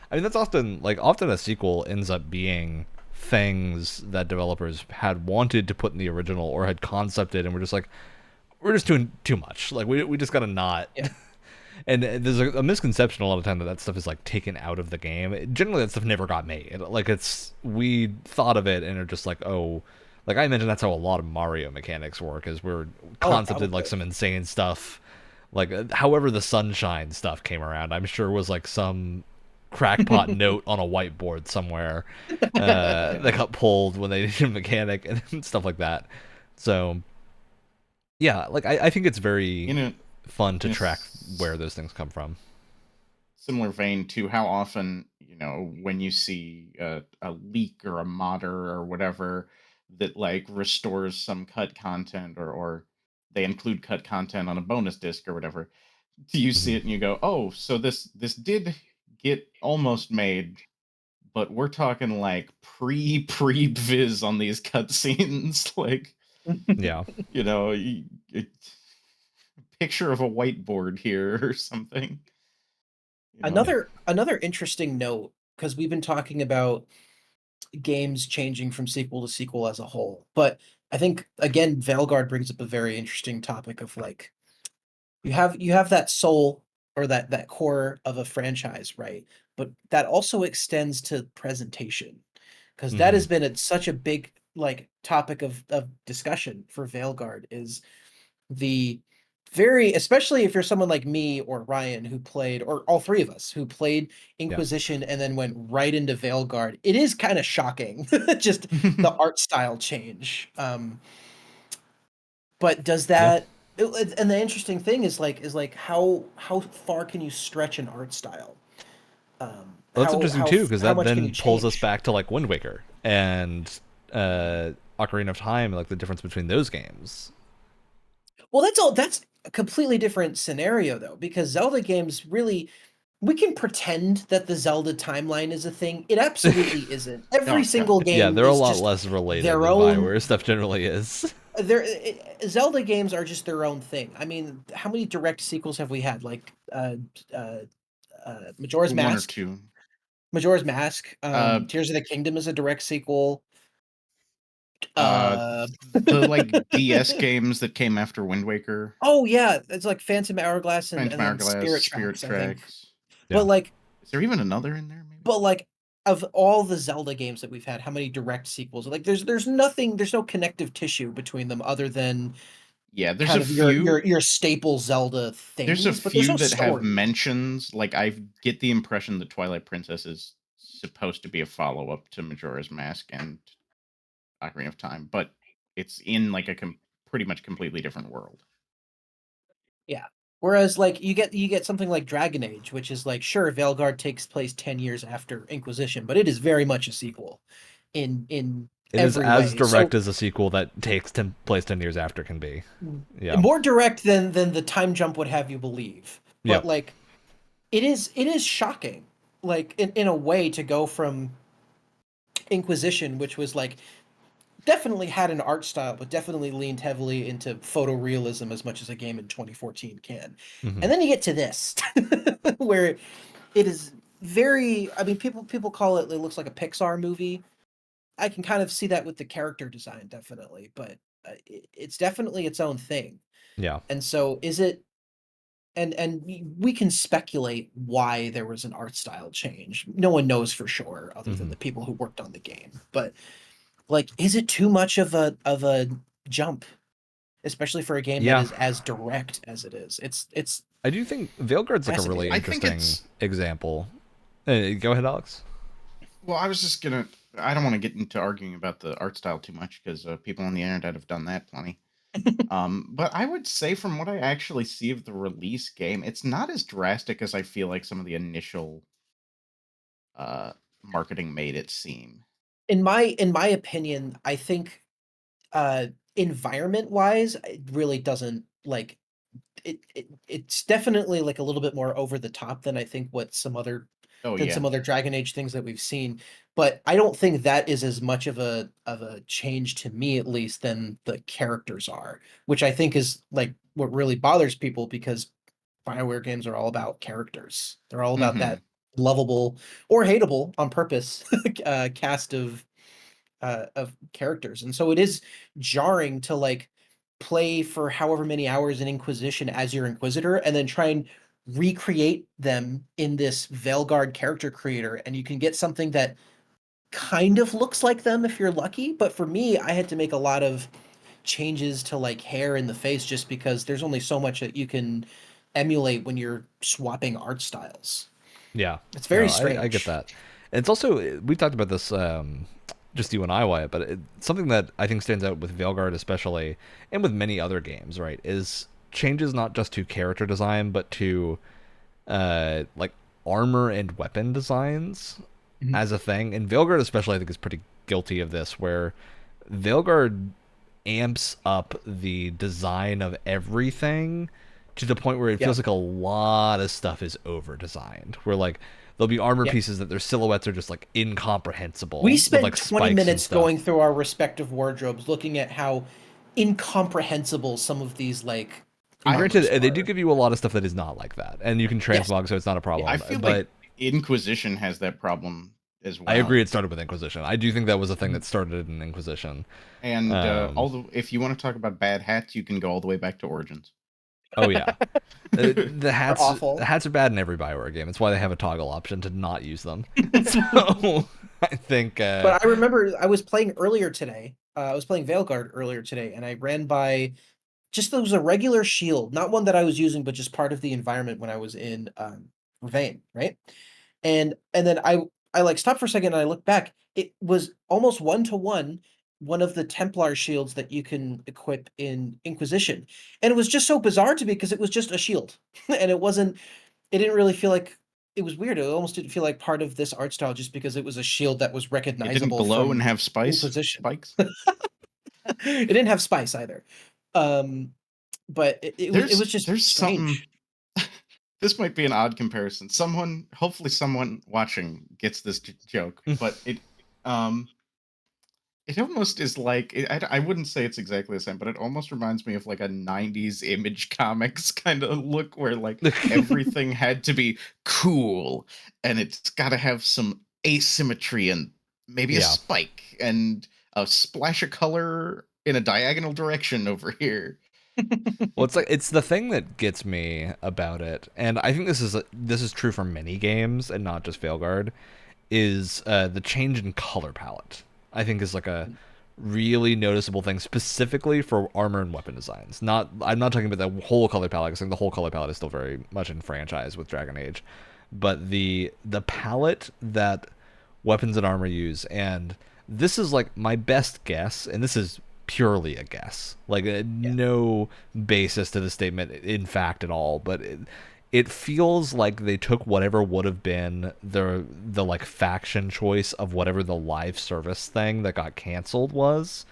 I mean, that's often a sequel ends up being things that developers had wanted to put in the original or had concepted, and we're just like, we're just doing too much. Like we just gotta not. Yeah. And there's a misconception a lot of time that stuff is like taken out of the game. Generally, that stuff never got made. Like we thought of it and are just like, oh, like I mentioned, that's how a lot of Mario mechanics work. Is we're Oh, concepted like probably. some insane stuff. Like however the sunshine stuff came around, I'm sure was like some crackpot note on a whiteboard somewhere that Yeah. got pulled when they needed a mechanic and stuff like that. So yeah, like I think it's very In a fun to in a track where those things come from. similar vein to how often, when you see a leak or a modder or whatever that like restores some cut content, or they include cut content on a bonus disc or whatever, do you see Hmm. it and you go, oh, so this did get almost made, but we're talking like pre viz on these cutscenes. Like, Yeah. a picture of a whiteboard here or something. you know Another interesting note, because we've been talking about games changing from sequel to sequel as a whole, but I think again Veilguard brings up a very interesting topic of like you have that soul or that core of a franchise, right? But that also extends to presentation, because that Hmm. has been such a big like topic of discussion for Veilguard is the very, especially if you're someone like me or Ryan who played, or all three of us who played Yeah. Inquisition and then went right into Veilguard. It is kind of shocking, just the art style change. But does Yeah. that and the interesting thing is like how far can you stretch an art style? Well, that's How interesting how too, because how that much can you then pulls us change? back to like Wind Waker and Ocarina of Time, like the difference between those games. Well, that's a completely different scenario though, because Zelda games really, we can pretend that the Zelda timeline is a thing. It absolutely isn't. Every Oh single god. Yeah, game they're a is lot just less related their than own. Bioware stuff generally is. Zelda games are just their own thing. I mean, how many direct sequels have we had? Like uh, Majora's One or Mask. two. Majora's Mask. Uh Tears of the Kingdom is a direct sequel. uh Uh, the like DS games that came after Wind Waker, oh yeah, it's like Phantom Hourglass and Phantom then Hourglass, Spirit Spirit Tracks, I think. Tracks. But Yeah. like, Is there even another in there maybe? but like of all the Zelda games that we've had, how many direct sequels? Like, there's nothing, there's no connective tissue between them other than Yeah, there's a kind of your few. your staple Zelda There's a things, but there's few no that have story. mentions. Like I get the impression that Twilight Princess is supposed to be a follow-up to Majora's Mask and Ocarina of Time, but it's in like a pretty much completely different world. Yeah. Whereas like you get something like Dragon Age, which is like, sure, Veilguard takes place 10 years after Inquisition, but it is very much a sequel in It is every as way. So direct as a sequel that takes place 10 years after can be. Yeah. more direct than the time jump would have you believe. But Yep. like it is shocking, like in a way, to go from Inquisition, which was like definitely had an art style, but definitely leaned heavily into photorealism as much as a game in 2014 can. Hmm. And then you get to this, where it is very, I mean, people call it looks like a Pixar movie. I can kind of see that with the character design, definitely, but it's definitely its own thing. Yeah. And so is it, and we can speculate why there was an art style change. No one knows for sure other than Hmm. the people who worked on the game. But like, is it too much of a jump, especially for a game that Yeah. is as direct as it is? It's I do think Veilguard's like a really fascinating. I think interesting it's example. Go ahead, Alex. well. I was just gonna. I don't want to get into arguing about the art style too much because people on the internet have done that plenty. But I would say from what I actually see of the release game, it's not as drastic as I feel like some of the initial uh, marketing made it seem. In my opinion, I think uh environment wise, it really doesn't like it's definitely like a little bit more over the top than I think what Oh than yeah. some other Dragon Age things that we've seen. But I don't think that is as much of a change, to me at least, than the characters are, which I think is like what really bothers people, because BioWare games are all about characters. They're all about Hmm. that lovable or hateable on purpose cast of characters. And so it is jarring to like play for however many hours in Inquisition as your Inquisitor and then try and recreate them in this Veilguard character creator, and you can get something that kind of looks like them if you're lucky. But for me, I had to make a lot of changes to like hair in the face just because there's only so much that you can emulate when you're swapping art styles. Yeah, It's very no, I get strange. that. And it's also, we talked about this, just you and I, Wyatt, but something that I think stands out with Veilguard especially, and with many other games, right, is changes not just to character design, but to like armor and weapon designs Mhm. as a thing. And Veilguard especially, I think, is pretty guilty of this, where Veilguard amps up the design of everything to the point where it Yeah. feels like a lot of stuff is over designed. Where like there'll be armor Yeah. pieces that their silhouettes are just like incomprehensible. We with, spent like 20 spikes and minutes stuff. going through our respective wardrobes, looking at how incomprehensible some of these like And granted, armors they do are. give you a lot of stuff that is not like that, and you can Yes. transmog, so it's not a problem. I feel But like Inquisition has that problem as well. I agree, it started with Inquisition. I do think that was a thing that started in Inquisition. And if you want to talk about bad hats, you can go all the way back to Origins. Oh yeah, the hats awful. are bad in every Bioware game. It's why they have a toggle option to not use them. So I think. But I remember I was playing earlier today. I was playing Veilguard earlier today, and I ran by just there was a regular shield, not one that I was using, but just part of the environment when I was in Vervain, right? And then I like stopped for a second and I looked back. It was almost one to one of the Templar shields that you can equip in Inquisition. And it was just so bizarre to me because it was just a shield. And it didn't really feel like it was weird. It almost didn't feel like part of this art style just because it was a shield that was It recognizable didn't glow from and have Inquisition. spikes. It didn't have spice either. But it was just there's strange. something. This might be an odd comparison. Hopefully someone watching gets this joke, but it almost is like I wouldn't say it's exactly the same, but it almost reminds me of like a '90s Image Comics kind of look, where like everything had to be cool, and it's got to have some asymmetry and maybe a spike and a splash of color in a diagonal direction over here. Well, it's the thing that gets me about it, and I think this is true for many games and not just Veilguard, is the change in color palette. I think is like a really noticeable thing, specifically for armor and weapon designs. I'm not talking about the whole color palette, because I think the whole color palette is still very much in franchise with Dragon Age, but the palette that weapons and armor use, and this is like my best guess, and this is purely a guess, like no basis to the statement in fact at all, but it feels like they took whatever would have been the like faction choice of whatever the live service thing that got canceled was,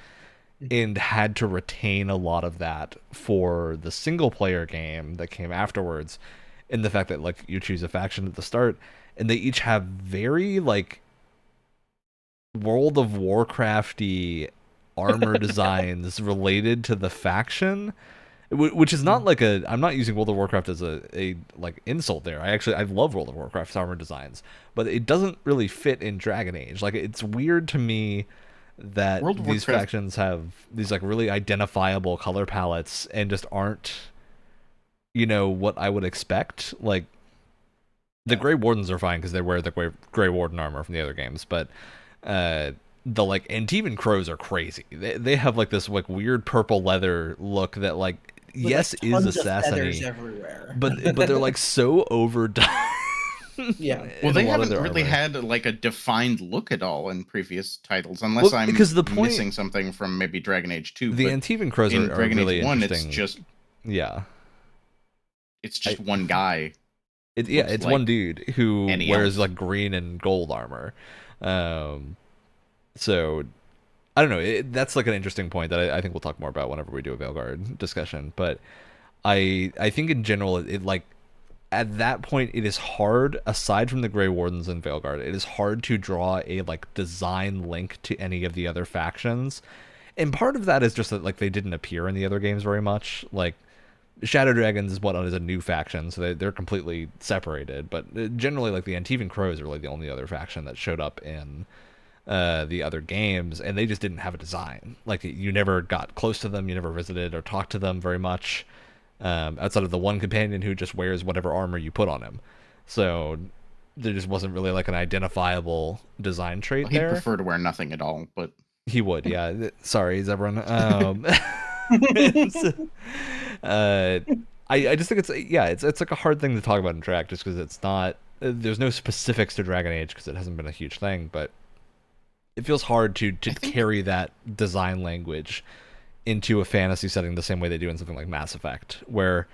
and had to retain a lot of that for the single player game that came afterwards, in the fact that like you choose a faction at the start and they each have very like World of Warcrafty armor designs related to the faction, which is not like I'm not using World of Warcraft as a like insult there. I love World of Warcraft's armor designs, but it doesn't really fit in Dragon Age. Like, it's weird to me that these factions have these like really identifiable color palettes and just aren't, what I would expect. Like, the Grey Wardens are fine because they wear the Grey Warden armor from the other games, but the like Antivan crows are crazy. They have like this like weird purple leather look that like With, yes like, is tons of feathers assassiny, everywhere. but they're like so overdone. Yeah. Well, they haven't really had like a defined look at all in previous titles, unless I'm missing something from maybe Dragon Age 2. The Antivan crows are Dragon really Age 1, interesting. It's just one guy. It's like one dude who wears elf. like green and gold armor. So I don't know. That's like an interesting point that I think we'll talk more about whenever we do a Veilguard discussion. But I think in general, it like at that point it is hard, aside from the Grey Wardens and Veilguard, it is hard to draw a like design link to any of the other factions. And part of that is just that like they didn't appear in the other games very much. Like Shadow Dragons is a new faction, so they're completely separated. But generally, like the Antivan Crows are like the only other faction that showed up in the other games, and they just didn't have a design. Like, you never got close to them, you never visited or talked to them very much. outside of the one companion who just wears whatever armor you put on him. So there just wasn't really like an identifiable design trait He'd there. prefer to wear nothing at all, but he would, yeah. Sorry, Zebron. I just think it's like a hard thing to talk about in track just because it's not. There's no specifics to Dragon Age because it hasn't been a huge thing, but it feels hard to carry that design language into a fantasy setting the same way they do in something like Mass Effect, where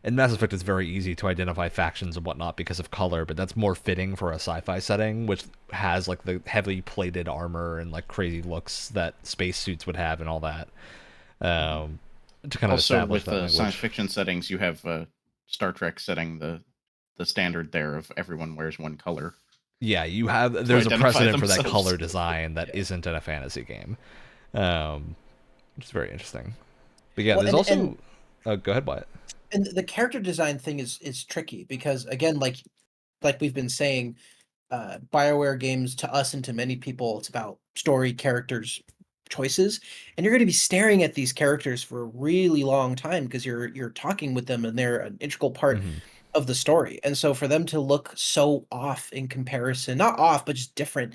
in Mass Effect it's very easy to identify factions and whatnot because of color, but that's more fitting for a sci-fi setting, which has like the heavily plated armor and like crazy looks that spacesuits would have and all that. To kind of also establish with that science fiction settings, you have Star Trek setting the standard there of everyone wears one color. Yeah, there's a precedent for that color design that isn't in a fantasy game, which is very interesting. But yeah, there's also go ahead, Wyatt. And the character design thing is tricky because again, like we've been saying, BioWare games to us and to many people, it's about story, characters, choices, and you're going to be staring at these characters for a really long time because you're talking with them and they're an integral part of the story. And so for them to look so off in comparison, not off, but just different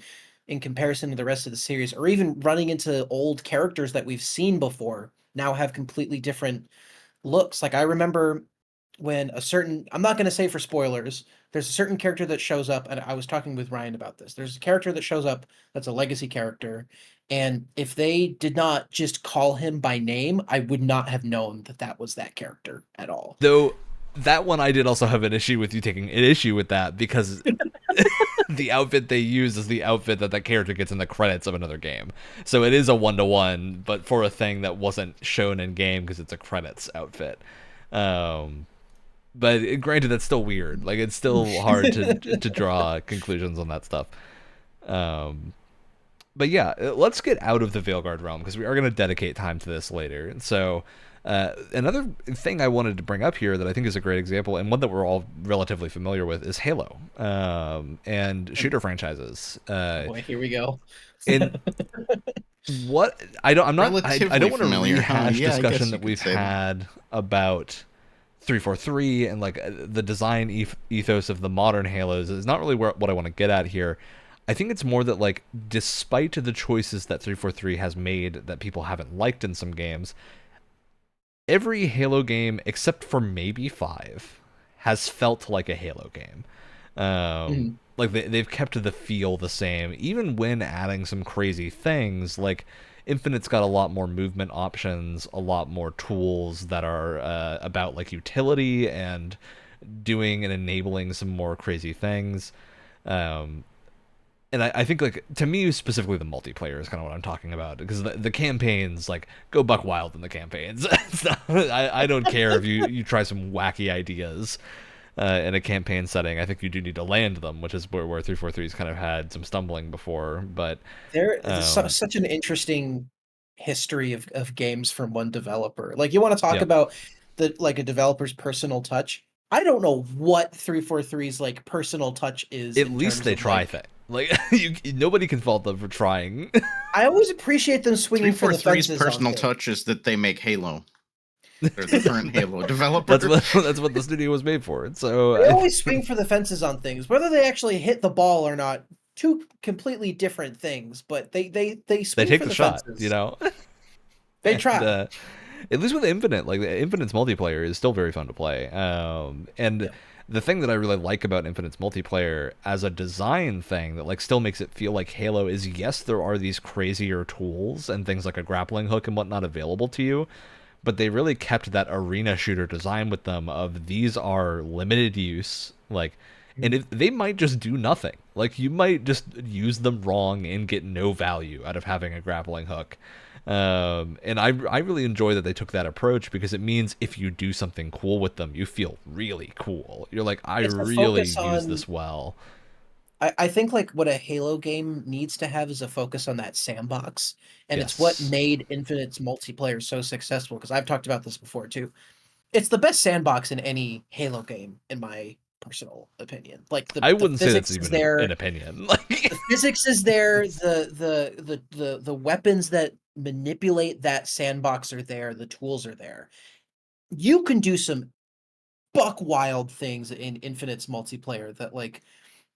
in comparison to the rest of the series, or even running into old characters that we've seen before now have completely different looks. Like I remember when I'm not going to say for spoilers, there's a certain character that shows up, and I was talking with Ryan about this. There's a character that shows up that's a legacy character, and if they did not just call him by name, I would not have known that was that character at all. Though that one I did also have an issue with you taking an issue with that because the outfit they use is the outfit that character gets in the credits of another game. So it is a 1-to-1, but for a thing that wasn't shown in game because it's a credits outfit. But granted, that's still weird. Like it's still hard to draw conclusions on that stuff. But yeah, let's get out of the Veilguard realm because we are going to dedicate time to this later. And so another thing I wanted to bring up here that I think is a great example and one that we're all relatively familiar with is Halo and shooter franchises. Boy, here we go. And what I don't want to rehash discussion that we've had about 343 and like the design ethos of the modern Halos is not really what I want to get at here. I think it's more that like despite the choices that 343 has made that people haven't liked in some games, every Halo game except for maybe 5 has felt like a Halo game. Like they've kept the feel the same, even when adding some crazy things. Like Infinite's got a lot more movement options, a lot more tools that are about like utility and doing and enabling some more crazy things. And I think, like, to me, specifically, the multiplayer is kind of what I'm talking about. Because the campaigns, like, go buck wild in the campaigns. I don't care if you try some wacky ideas in a campaign setting. I think you do need to land them, which is where 343's kind of had some stumbling before. But there's such an interesting history of games from one developer. Like, you want to talk about a developer's personal touch. I don't know what 343's, like, personal touch is. At least they try things. Like nobody can fault them for trying. I always appreciate them swinging for the fences. 343's personal touch is that they make Halo. They're the current Halo developer. That's what the studio was made for. So they always swing for the fences on things, whether they actually hit the ball or not. Two completely different things, but they swing take for the shot. Fences. You know, they try. At least with Infinite, like Infinite's multiplayer is still very fun to play. The thing that I really like about Infinite's multiplayer as a design thing that like still makes it feel like Halo is, yes, there are these crazier tools and things like a grappling hook and whatnot available to you, but they really kept that arena shooter design with them of these are limited use, like, and if they might just do nothing. Like you might just use them wrong and get no value out of having a grappling hook. And I really enjoy that they took that approach because it means if you do something cool with them, you feel really cool. You're like, I really use this well. I think like what a Halo game needs to have is a focus on that sandbox. And it's what made Infinite's multiplayer so successful. Because I've talked about this before too. It's the best sandbox in any Halo game, in my personal opinion. Like I wouldn't say that's even an opinion. The physics is there. The weapons that manipulate that sandbox are there. The tools are there. you can do some buck wild things in Infinite's multiplayer that, like,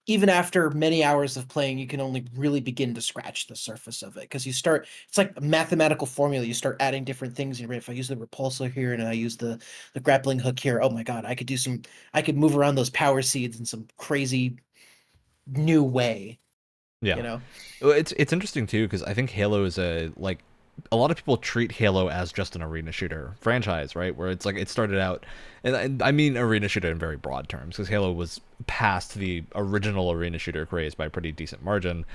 even after many hours of playing, you can only really begin to scratch the surface of it, because it's like a mathematical formula. You start adding different things. If I use the repulsor here and I use the grappling hook here, oh my god, I could move around those power seeds in some crazy new way. Yeah. You know? Well, it's interesting too, because I think Halo is a lot of people treat Halo as just an arena shooter franchise, right? Where it's like it started out, and I mean arena shooter in very broad terms, because Halo was past the original arena shooter craze by a pretty decent margin.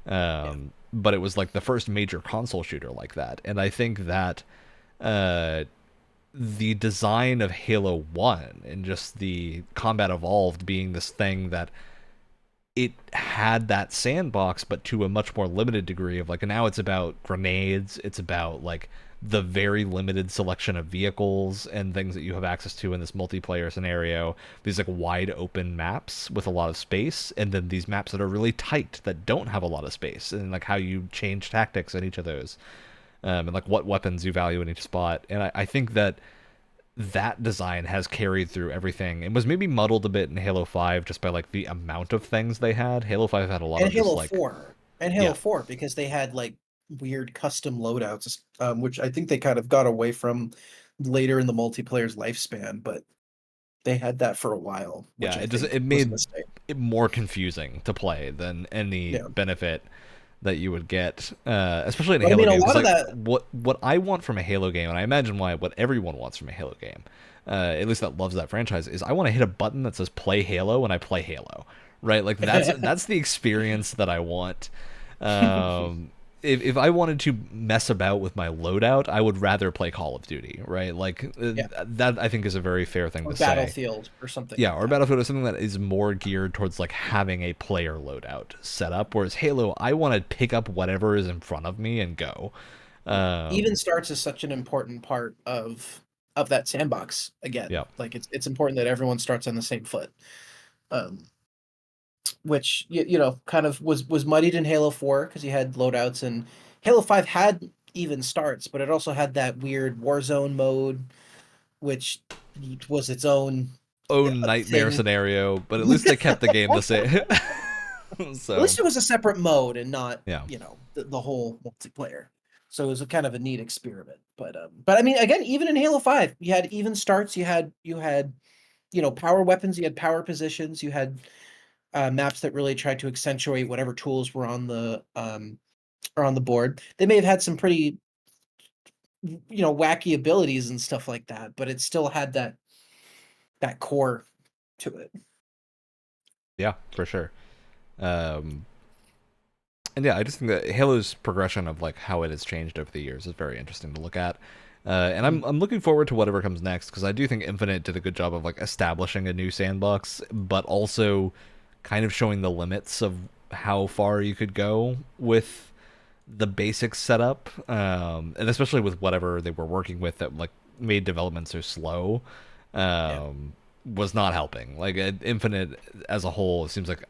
But it was like the first major console shooter like that, and I think that the design of Halo 1 and just the Combat Evolved being this thing that it had that sandbox, but to a much more limited degree of like, now it's about grenades, it's about like the very limited selection of vehicles and things that you have access to in this multiplayer scenario, these like wide open maps with a lot of space, and then these maps that are really tight that don't have a lot of space, and like how you change tactics in each of those, and like what weapons you value in each spot. And I think that that design has carried through everything and was maybe muddled a bit in Halo 5 just by like the amount of things they had. Halo 5 had a lot And of Halo just like 4. And Halo 4, because they had like weird custom loadouts, which I think they kind of got away from later in the multiplayer's lifespan, but they had that for a while, which yeah, I it just think it was a made mistake. it more confusing to play than any Yeah. benefit that you would get, especially in a But I Halo mean, a game. lot Because of like that, what I want from a Halo game, and I imagine what everyone wants from a Halo game, at least that loves that franchise, is I want to hit a button that says "Play Halo" when I play Halo, right? Like that's the experience that I want. Um, if I wanted to mess about with my loadout, I would rather play Call of Duty, right? Like yeah, that, I think is a very fair thing or to say. Battlefield or something Yeah, like or that. Battlefield is something that is more geared towards like having a player loadout set up, whereas Halo, I want to pick up whatever is in front of me and go. Yeah. Even Um, starts is such an important part of that sandbox again. yeah, Like it's important that everyone starts on the same foot. Um, which kind of was muddied in Halo 4 because you had loadouts, and Halo 5 had even starts, but it also had that weird Warzone mode, which was its own own nightmare thing. scenario, but at least they kept the game the same. At So least it was a separate mode and not, yeah, the whole multiplayer. So it was a kind of a neat experiment. But I mean, again, even in Halo 5, you had even starts, you had power weapons, you had power positions, you had maps that really tried to accentuate whatever tools were on the board. They may have had some pretty wacky abilities and stuff like that, but it still had that core to it. yeah, for sure. Um, and yeah, I just think that Halo's progression of like how it has changed over the years is very interesting to look at. And I'm looking forward to whatever comes next, because I do think Infinite did a good job of like establishing a new sandbox, but also kind of showing the limits of how far you could go with the basic setup, and especially with whatever they were working with that like made development so slow, Yeah. was not helping. Like Infinite as a whole, it seems like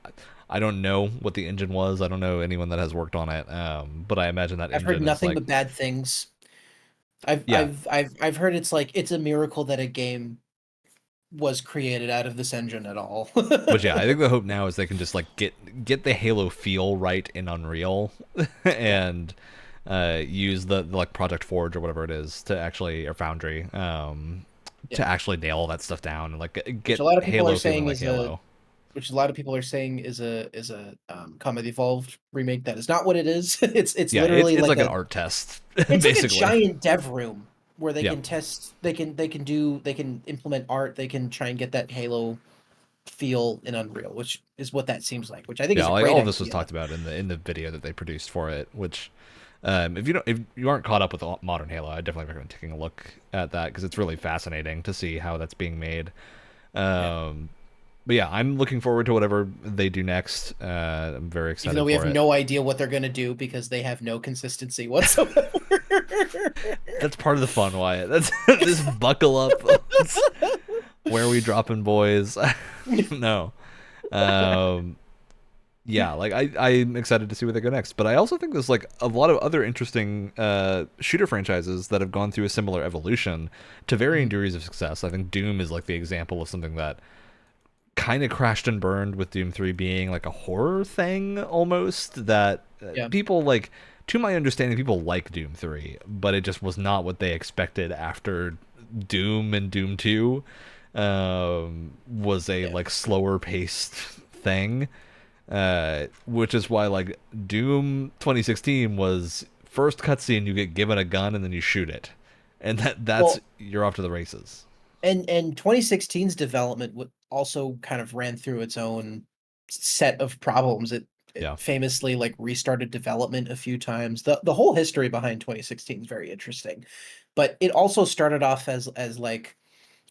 I don't know what the engine was. I don't know anyone that has worked on it, but I imagine that I've heard engine is nothing like, but bad things. I've yeah. I've I've heard it's like it's a miracle that a game was created out of this engine at all. But yeah, I think the hope now is they can just like get the Halo feel right in Unreal, Yeah. and use the like Project Forge or whatever it is to actually, or Foundry, Yeah. to actually nail all that stuff down and like Which get a lot of people are Halo feeling saying like is a Halo. which a lot of people are saying is a Combat Evolved remake. That is not what it is. It's Yeah, literally it's like like an a art test, it's like a basically. giant dev room where they Yeah, can test, they can implement art, they can try and get that Halo feel in Unreal, which is what that seems like, which I think yeah. is a Like great all of this was idea. talked about in the video that they produced for it. Which, if you aren't caught up with modern Halo, I definitely recommend taking a look at that, because it's really fascinating to see how that's being made. Yeah. Um, but yeah, I'm looking forward to whatever they do next. I'm very Even though excited we for have it. no idea what they're gonna do because they have no consistency whatsoever. That's part of the fun, Wyatt. That's this buckle up. Where are we dropping, boys? No. Um, Yeah, like I'm excited to see where they go next. But I also think there's like a lot of other interesting shooter franchises that have gone through a similar evolution to varying degrees of success. I think Doom is like the example of something that kind of crashed and burned, with Doom 3 being like a horror thing almost, that Yeah. people like, to my understanding, people like Doom 3, but it just was not what they expected after Doom, and Doom 2 was a Yeah. like slower paced thing, which is why like Doom 2016 was first cutscene, you get given a gun and then you shoot it, and that's Well, you're off to the races. and 2016's development also kind of ran through its own set of problems. It Yeah. famously like restarted development a few times. The whole history behind 2016 is very interesting, but it also started off as like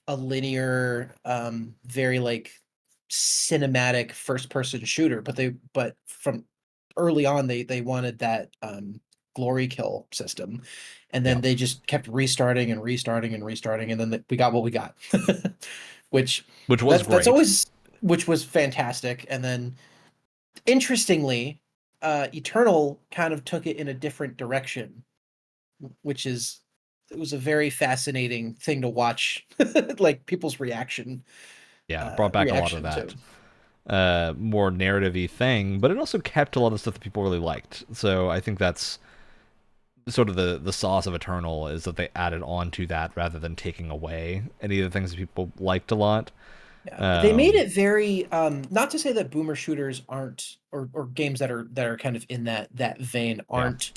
a linear, very like cinematic first person shooter, but from early on they wanted that glory kill system, and Yeah. then they just kept restarting and restarting and restarting, and then we got what we got, which Which was that's great. always which was fantastic. And then interestingly, Eternal kind of took it in a different direction, which is it was a very fascinating thing to watch, like people's Yeah, brought back a lot of reaction to. that more narrative-y thing, but it also kept a lot of stuff that people really liked. So I think that's sort of the sauce of Eternal, is that they added on to that rather than taking away any of the things that people liked a lot. Yeah, they made Um, it very, not to say that boomer shooters aren't, or games that are kind of in that vein yeah, aren't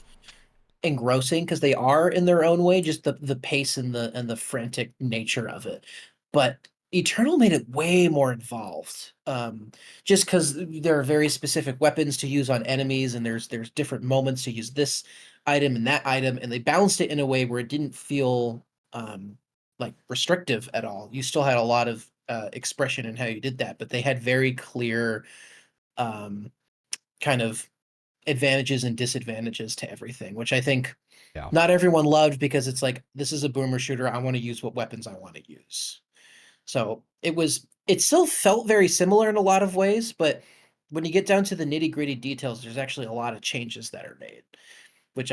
engrossing, because they are in their own way, just the pace and the frantic nature of it. But Eternal made it way more involved. Just because there are very specific weapons to use on enemies, and there's different moments to use this item and that item, and they balanced it in a way where it didn't feel like restrictive at all. You still had a lot of expression in how you did that, but they had very clear um, kind of advantages and disadvantages to everything, which I think yeah, not everyone loved, because it's like, this is a boomer shooter. I want to use what weapons I want to use. So it still felt very similar in a lot of ways, but when you get down to the nitty gritty details, there's actually a lot of changes that are made, which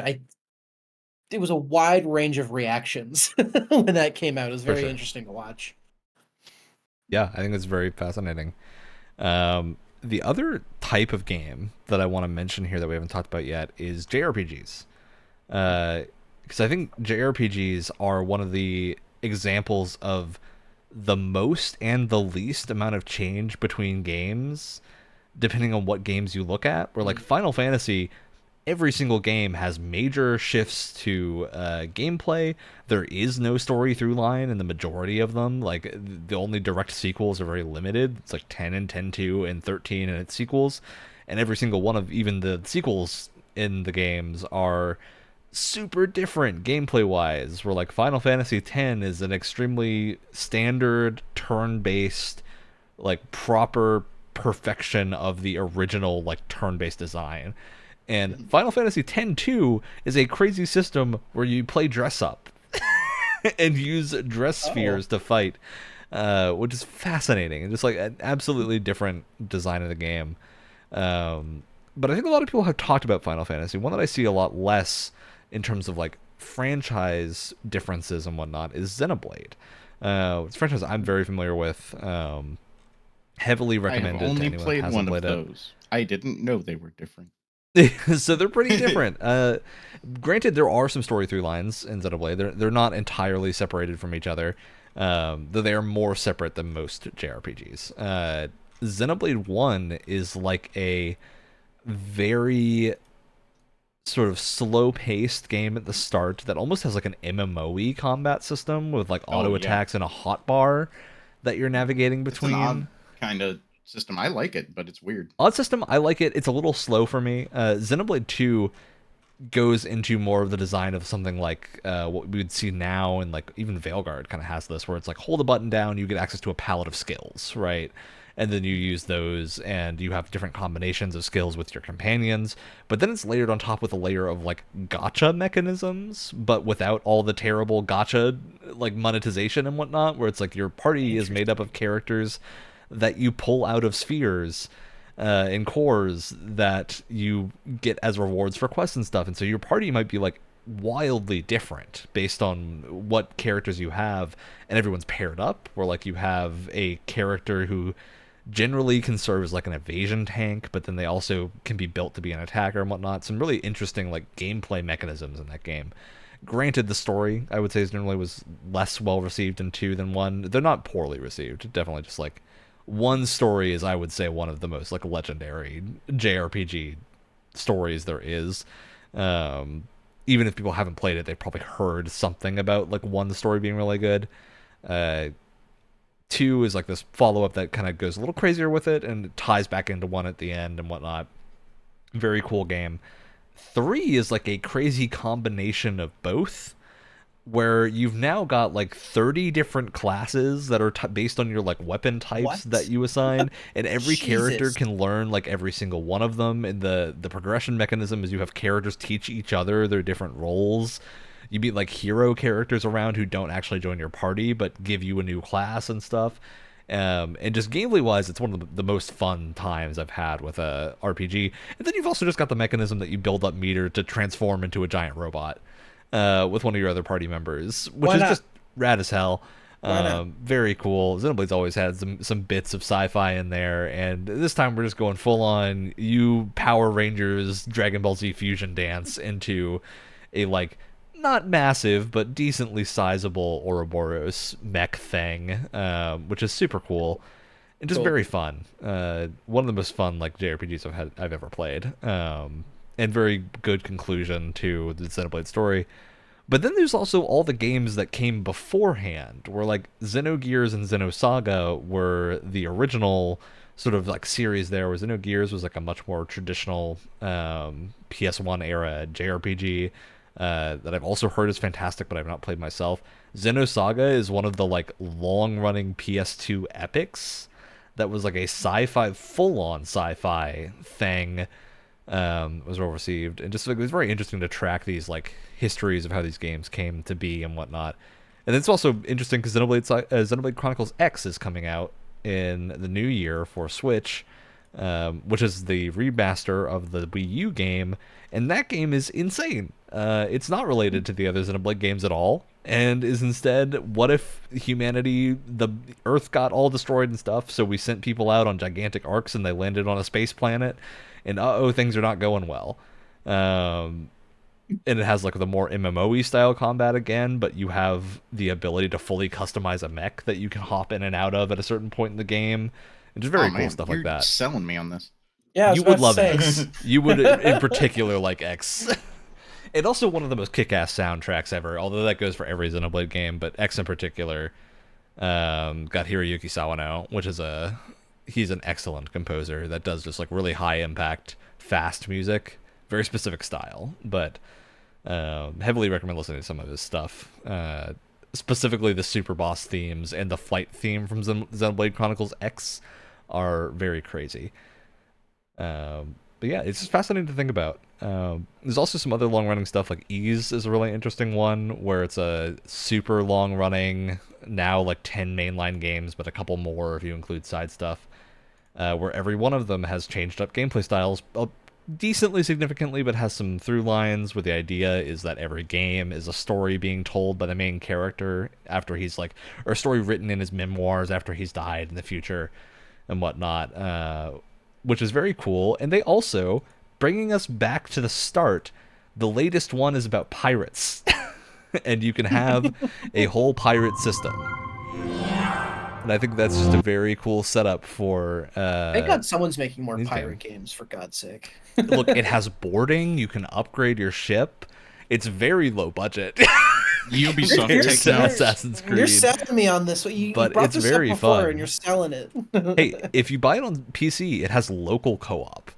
it was a wide range of reactions when that came out. It was for very sure. interesting to watch. Yeah, I think it's very fascinating. The other type of game that I want to mention here that we haven't talked about yet is JRPGs. Because I think JRPGs are one of the examples of the most and the least amount of change between games, depending on what games you look at. Where like Mm. Final Fantasy, every single game has major shifts to gameplay. There is no story through line in the majority of them. Like the only direct sequels are very limited. It's like 10 and 10-2 and 13 and its sequels. And every single one of even the sequels in the games are super different gameplay wise. Where like Final Fantasy X is an extremely standard turn-based, like proper perfection of the original like turn-based design. And Mhm. Final Fantasy X-2 is a crazy system where you play dress up and use dress Oh, spheres to fight, which is fascinating and just like an absolutely different design of the game. But I think a lot of people have talked about Final Fantasy. One that I see a lot less in terms of like franchise differences and whatnot is Xenoblade. It's a franchise I'm very familiar with. Heavily I have recommended to only anyone that played hasn't one of played it. those. I didn't know they were different. So they're pretty different. Granted, there are some story through lines in Xenoblade. They're not entirely separated from each other, though they are more separate than most JRPGs. Xenoblade 1 is like a very sort of slow-paced game at the start that almost has like an MMO-y combat system with like Oh auto yeah, attacks and a hotbar that you're navigating it's an odd between. kind of system. I like it, but it's weird. Odd system, I like it. It's a little slow for me. Xenoblade 2 goes into more of the design of something like what we would see now, and like even Veilguard kind of has this, where it's like hold a button down, you get access to a palette of skills, right? And then you use those, and you have different combinations of skills with your companions. But then it's layered on top with a layer of like gotcha mechanisms, but without all the terrible gotcha like monetization and whatnot, where it's like your party is made up interesting. of characters that you pull out of spheres, in cores that you get as rewards for quests and stuff. And so your party might be like wildly different based on what characters you have, and everyone's paired up, where like you have a character who generally can serve as like an evasion tank, but then they also can be built to be an attacker and whatnot. Some really interesting like gameplay mechanisms in that game. Granted, the story I would say generally was less well received in 2 than 1. They're not poorly received, definitely just like 1 story is, I would say, one of the most like legendary JRPG stories there is. Even if people haven't played it, they've probably heard something about like 1 story being really good. 2 is like this follow-up that kind of goes a little crazier with it and ties back into 1 at the end and whatnot. Very cool game. 3 is like a crazy combination of both, where you've now got like 30 different classes that are based on your like weapon types that you assign, and every character can learn like every single one of them. And the progression mechanism is you have characters teach each other their different roles. You meet like hero characters around who don't actually join your party but give you a new class and stuff. And just gameplay wise, it's one of the most fun times I've had with a RPG. And then you've also just got the mechanism that you build up meter to transform into a giant robot with one of your other party members, which is just rad as hell. Very cool. Xenoblade's always had some bits of sci-fi in there, and this time we're just going full on you Power Rangers Dragon Ball Z fusion dance into a like not massive but decently sizable Ouroboros mech thing, which is super cool and just very fun. One of the most fun like JRPGs I've ever played, and very good conclusion to the Xenoblade story. But then there's also all the games that came beforehand, where like Xenogears and Xenosaga were the original sort of like series there, where Xenogears was like a much more traditional PS1 era JRPG that I've also heard is fantastic, but I've not played myself. Xenosaga is one of the like long-running PS2 epics that was like a full-on sci-fi thing. Was well received, and just like, it was very interesting to track these like histories of how these games came to be and whatnot. And it's also interesting because Xenoblade Chronicles X is coming out in the new year for Switch, which is the remaster of the Wii U game, and that game is insane. It's not related to the other Xenoblade games at all, and is instead, what if humanity, the Earth got all destroyed and stuff, so we sent people out on gigantic arcs and they landed on a space planet, and things are not going well. And it has like the more MMO-y style combat again, but you have the ability to fully customize a mech that you can hop in and out of at a certain point in the game. And just very cool stuff like that. You're selling me on this. Yeah, you would love X. You would, in particular, like X. And also one of the most kick-ass soundtracks ever, although that goes for every Xenoblade game, but X in particular got Hiroyuki Sawano, which is he's an excellent composer that does just like really high-impact, fast music, very specific style, but heavily recommend listening to some of his stuff. Specifically the Super Boss themes and the flight theme from Xenoblade Chronicles X are very crazy. But yeah, it's just fascinating to think about. There's also some other long-running stuff, like Ease is a really interesting one, where it's a super long-running, now like 10 mainline games, but a couple more if you include side stuff, where every one of them has changed up gameplay styles decently significantly, but has some through lines, where the idea is that every game is a story being told by the main character after he's like, or a story written in his memoirs after he's died in the future and whatnot, which is very cool. And they also, bringing us back to the start, the latest one is about pirates. And you can have a whole pirate system. And I think that's just a very cool setup for... Thank God someone's making more pirate games, for God's sake. Look, it has boarding. You can upgrade your ship. It's very low budget. Ubisoft takes out Assassin's Creed. You're selling me on this. You brought this very up before fun. And you're selling it. Hey, if you buy it on PC, it has local co-op.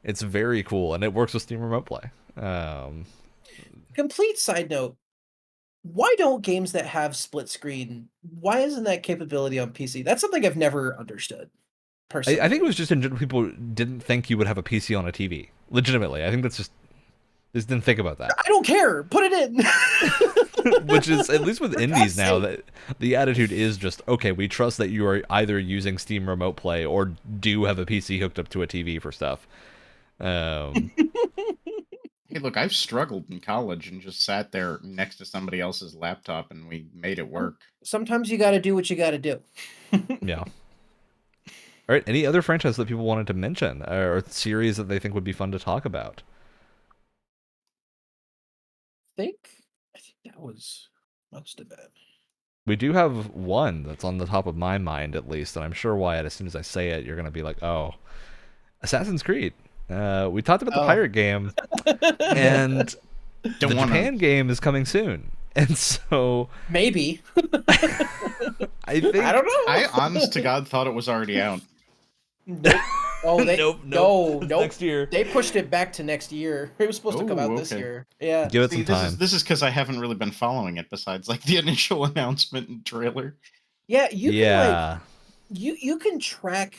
It's very cool, and it works with Steam Remote Play. Complete side note. Why don't games that have split screen, why isn't that capability on PC? That's something I've never understood, personally. I think it was just in general, people didn't think you would have a PC on a TV. Legitimately. I think that's just Just didn't think about that. I don't care. Put it in. Which is, at least with For indies God's now, sake. that the attitude is just, okay, we trust that you are either using Steam Remote Play or do have a PC hooked up to a TV for stuff. Hey, look, I've struggled in college and just sat there next to somebody else's laptop and we made it work. Sometimes you got to do what you got to do. Yeah. All right. Any other franchise that people wanted to mention, or series that they think would be fun to talk about? I think that was most of it. We do have one that's on the top of my mind, at least, and I'm sure Wyatt, as soon as I say it, you're going to be like, oh, Assassin's Creed. We talked about the pirate game, and the Japan game is coming soon. And so maybe I think I don't know. I honest to God thought it was already out. Nope. Oh, nope. No. Next year. They pushed it back to next year. It was supposed to come out this year. Yeah. Give it some time. This is because I haven't really been following it besides like the initial announcement and trailer. Yeah, you can track.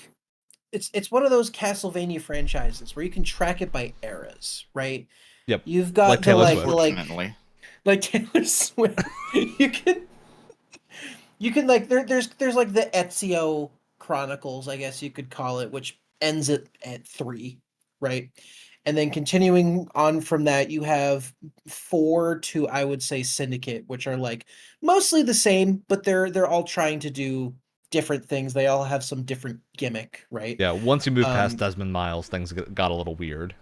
It's one of those Castlevania franchises where you can track it by eras, right? Yep. You've got like Taylor Swift. like Taylor Swift. you can like there's like the Ezio Chronicles, I guess you could call it, which ends at 3, right? And then continuing on from that, you have 4 to, I would say, Syndicate, which are like mostly the same, but they're all trying to do different things. They all have some different gimmick, right? Yeah, once you move past Desmond Miles, things got a little weird.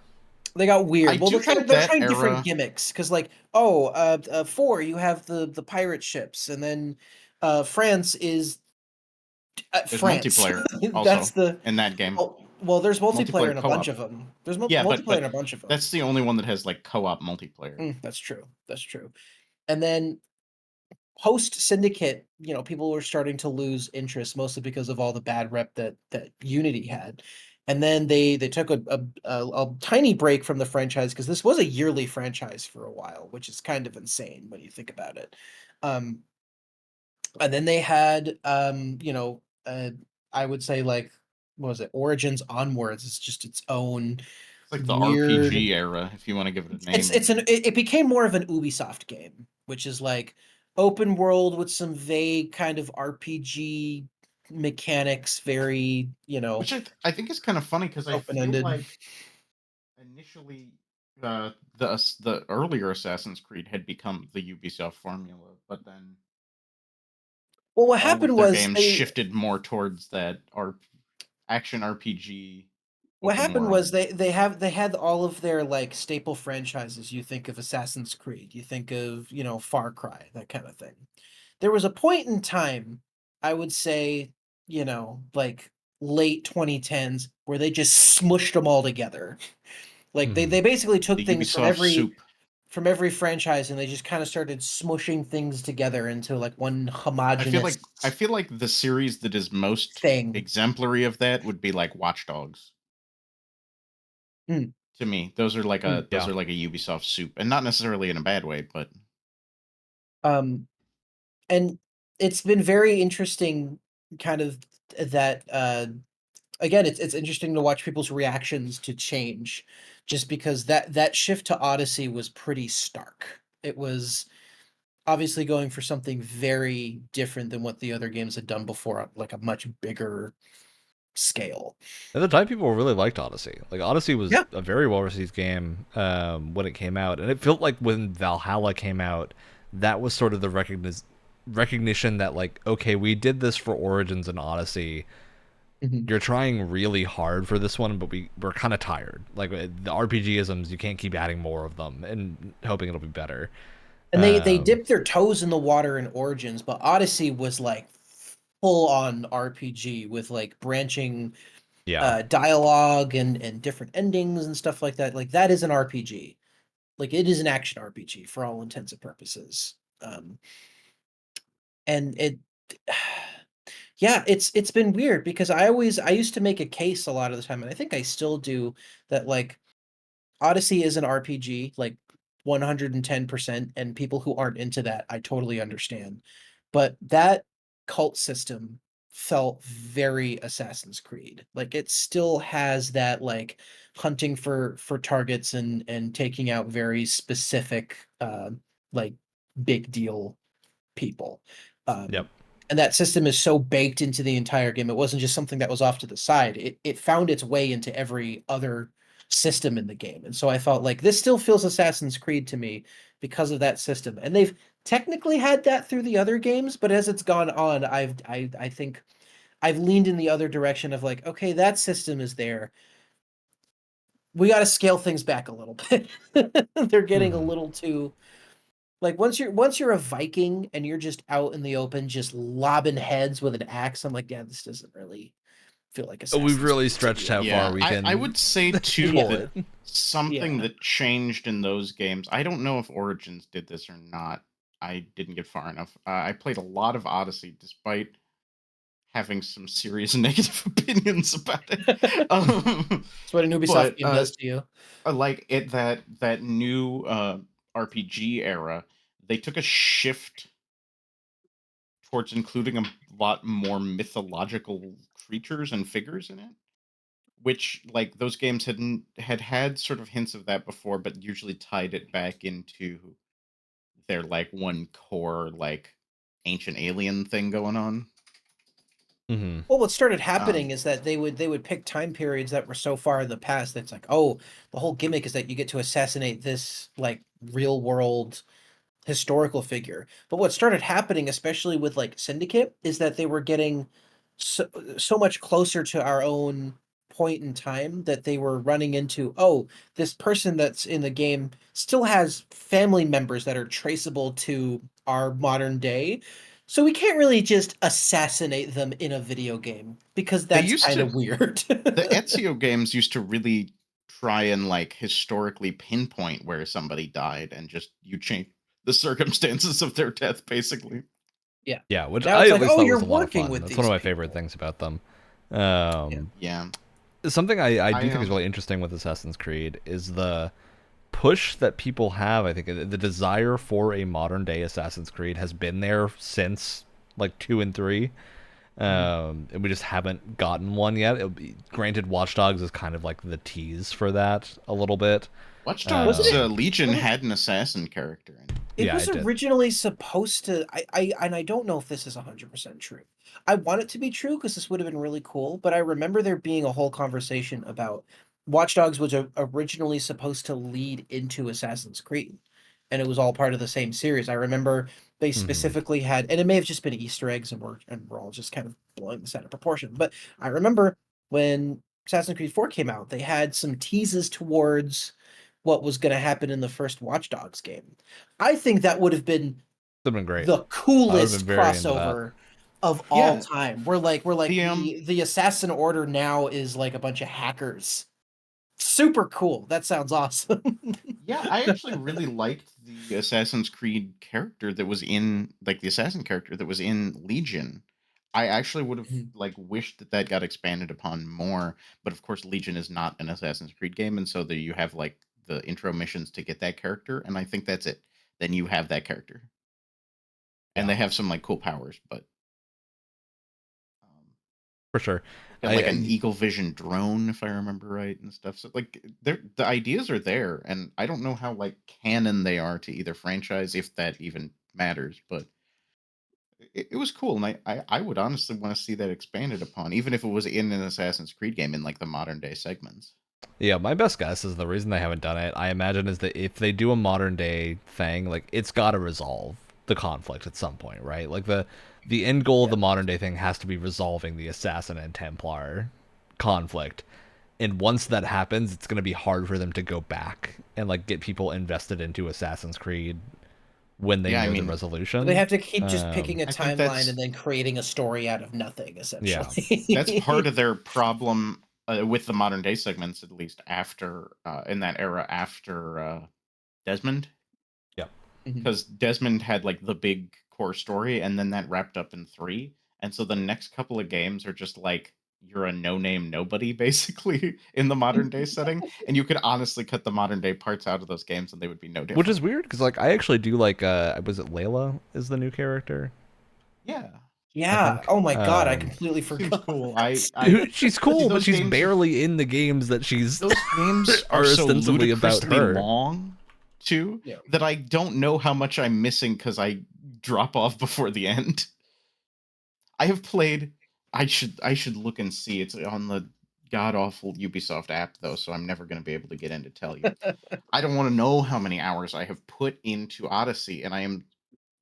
They got weird. Well, they're trying era... different gimmicks because, like, 4 you have the pirate ships, and then France is there's France. Multiplayer also That's in that game. Well, there's multiplayer in a bunch of them. There's multiplayer in a bunch of them. That's the only one that has like co-op multiplayer. That's true. And then post Syndicate, people were starting to lose interest, mostly because of all the bad rep that Unity had. And then they took a tiny break from the franchise because this was a yearly franchise for a while, which is kind of insane when you think about it. And then they had, I would say, like, what was it? Origins Onwards. It's just its own. It's like the RPG era, if you want to give it a name. It became more of an Ubisoft game, which is like open world with some vague kind of RPG mechanics, very, which I think is kind of funny because I feel like initially the earlier Assassin's Creed had become the Ubisoft formula, but then what happened was games shifted more towards that action RPG. What happened was they had all of their like staple franchises. You think of Assassin's Creed, you think of, Far Cry, that kind of thing. There was a point in time, I would say, like late 2010s, where they just smushed them all together. Like they basically took things from every franchise and they just kind of started smushing things together into like one homogeneous. I feel like the series that is most exemplary of that would be like Watch Dogs. To me, those are like a Ubisoft soup, and not necessarily in a bad way, but and it's been very interesting, kind of that. Again, it's interesting to watch people's reactions to change, just because that shift to Odyssey was pretty stark. It was obviously going for something very different than what the other games had done before, like a much bigger scale. At the time, people really liked Odyssey. Like, Odyssey was a very well-received game when it came out, and it felt like when Valhalla came out, that was sort of the recognition that, like, okay, we did this for Origins and Odyssey. You're trying really hard for this one, but we're kind of tired. Like, the RPG-isms, you can't keep adding more of them and hoping it'll be better. And they dipped their toes in the water in Origins, but Odyssey was like full-on RPG with like branching dialogue and different endings and stuff like that. Like, that is an RPG. Like, it is an action RPG for all intents and purposes. And it it's been weird because I used to make a case a lot of the time, and I think I still do, that like Odyssey is an RPG, like 110%, and people who aren't into that, I totally understand. But that cult system felt very Assassin's Creed. Like it still has that like hunting for targets and taking out very specific like big deal people. Yep. And that system is so baked into the entire game. It wasn't just something that was off to the side. It found its way into every other system in the game. And so I felt like this still feels Assassin's Creed to me because of that system. And they've technically had that through the other games, but as it's gone on, I think I've leaned in the other direction of like, okay, that system is there. We got to scale things back a little bit. They're getting a little too like once you're a Viking and you're just out in the open, just lobbing heads with an axe. I'm like, yeah, this doesn't really feel like We've Assassin's really Creed to stretched me. how far we can. I would say too pull that it. something Yeah. that changed in those games. I don't know if Origins did this or not. I didn't get far enough. I played a lot of Odyssey, despite having some serious negative opinions about it. That's what an Ubisoft game does to you. Like it that new RPG era, they took a shift towards including a lot more mythological creatures and figures in it, which like those games had sort of hints of that before, but usually tied it back into their like one core like ancient alien thing going on. Mm-hmm. Well, what started happening is that they would pick time periods that were so far in the past that's like, oh, the whole gimmick is that you get to assassinate this like real world historical figure. But what started happening, especially with like Syndicate, is that they were getting so much closer to our own point in time that they were running into, oh, this person that's in the game still has family members that are traceable to our modern day. So we can't really just assassinate them in a video game because They that's used kind to of weird. the Ezio games used to really try and like historically pinpoint where somebody died and just you change the circumstances of their death basically. Yeah, which Now I it's at like, least oh, thought you're was a lot of working fun. with That's one these of my favorite people. things about them. Yeah. Something I do I think is really interesting with Assassin's Creed is the push that people have. I think the desire for a modern day Assassin's Creed has been there since like 2 and 3. And we just haven't gotten one yet. Granted, Watch Dogs is kind of like the tease for that a little bit. Watch Dogs Wasn't it- Legion had an assassin character in it. It Yeah, was it did. originally supposed to. I don't know if this is 100% true. I want it to be true because this would have been really cool. But I remember there being a whole conversation about Watch Dogs was originally supposed to lead into Assassin's Creed, and it was all part of the same series. I remember they specifically had, and it may have just been Easter eggs, and we're all just kind of blowing this out of proportion. But I remember when Assassin's Creed 4 came out, they had some teases towards what was going to happen in the first Watch Dogs game. I think that would have been Would have been great. the I would have coolest been very into that. crossover of all Yeah. time. We're like The the Assassin Order now is like a bunch of hackers. Super cool. That sounds awesome. Yeah, I actually really liked the Assassin's Creed character that was in like the assassin character that was in Legion. I actually would have like wished that that got expanded upon more, but of course Legion is not an Assassin's Creed game, and so there you have like the intro missions to get that character, and I think that's it. Then you have that character, and they Yeah. have some like cool powers, but For sure. and like an Eagle Vision drone, if I remember right, and stuff. So like, the ideas are there, and I don't know how like canon they are to either franchise, if that even matters. But it was cool, and I would honestly want to see that expanded upon, even if it was in an Assassin's Creed game in like the modern day segments. Yeah, my best guess is the reason they haven't done it, I imagine, is that if they do a modern day thing, like it's got to resolve the conflict at some point, right? Like the end goal of the modern day thing has to be resolving the assassin and Templar conflict. And once that happens, it's going to be hard for them to go back and like get people invested into Assassin's Creed when they Yeah, I know the mean, resolution. They have to keep just picking a I think timeline and then creating a story out of nothing, essentially. that's part of their problem with the modern day segments, at least after in that era after Desmond. Yep. Because Desmond had like the big core story, and then that wrapped up in 3, and so the next couple of games are just like you're a no-name nobody basically in the modern day setting, and you could honestly cut the modern day parts out of those games and they would be no different. Which is weird because like I actually do like was it Layla is the new character? Yeah, Yeah. think. Oh my god, I completely Seems forgot. cool. She's See, cool, but those she's games, barely in the games that she's those games are are so ostensibly about ludicrously her. long, too, Yeah. that I don't know how much I'm missing because I drop off before the end. I have played. I should look and see. It's on the god awful Ubisoft app though, so I'm never going to be able to get in to tell you. I don't want to know how many hours I have put into Odyssey, and I am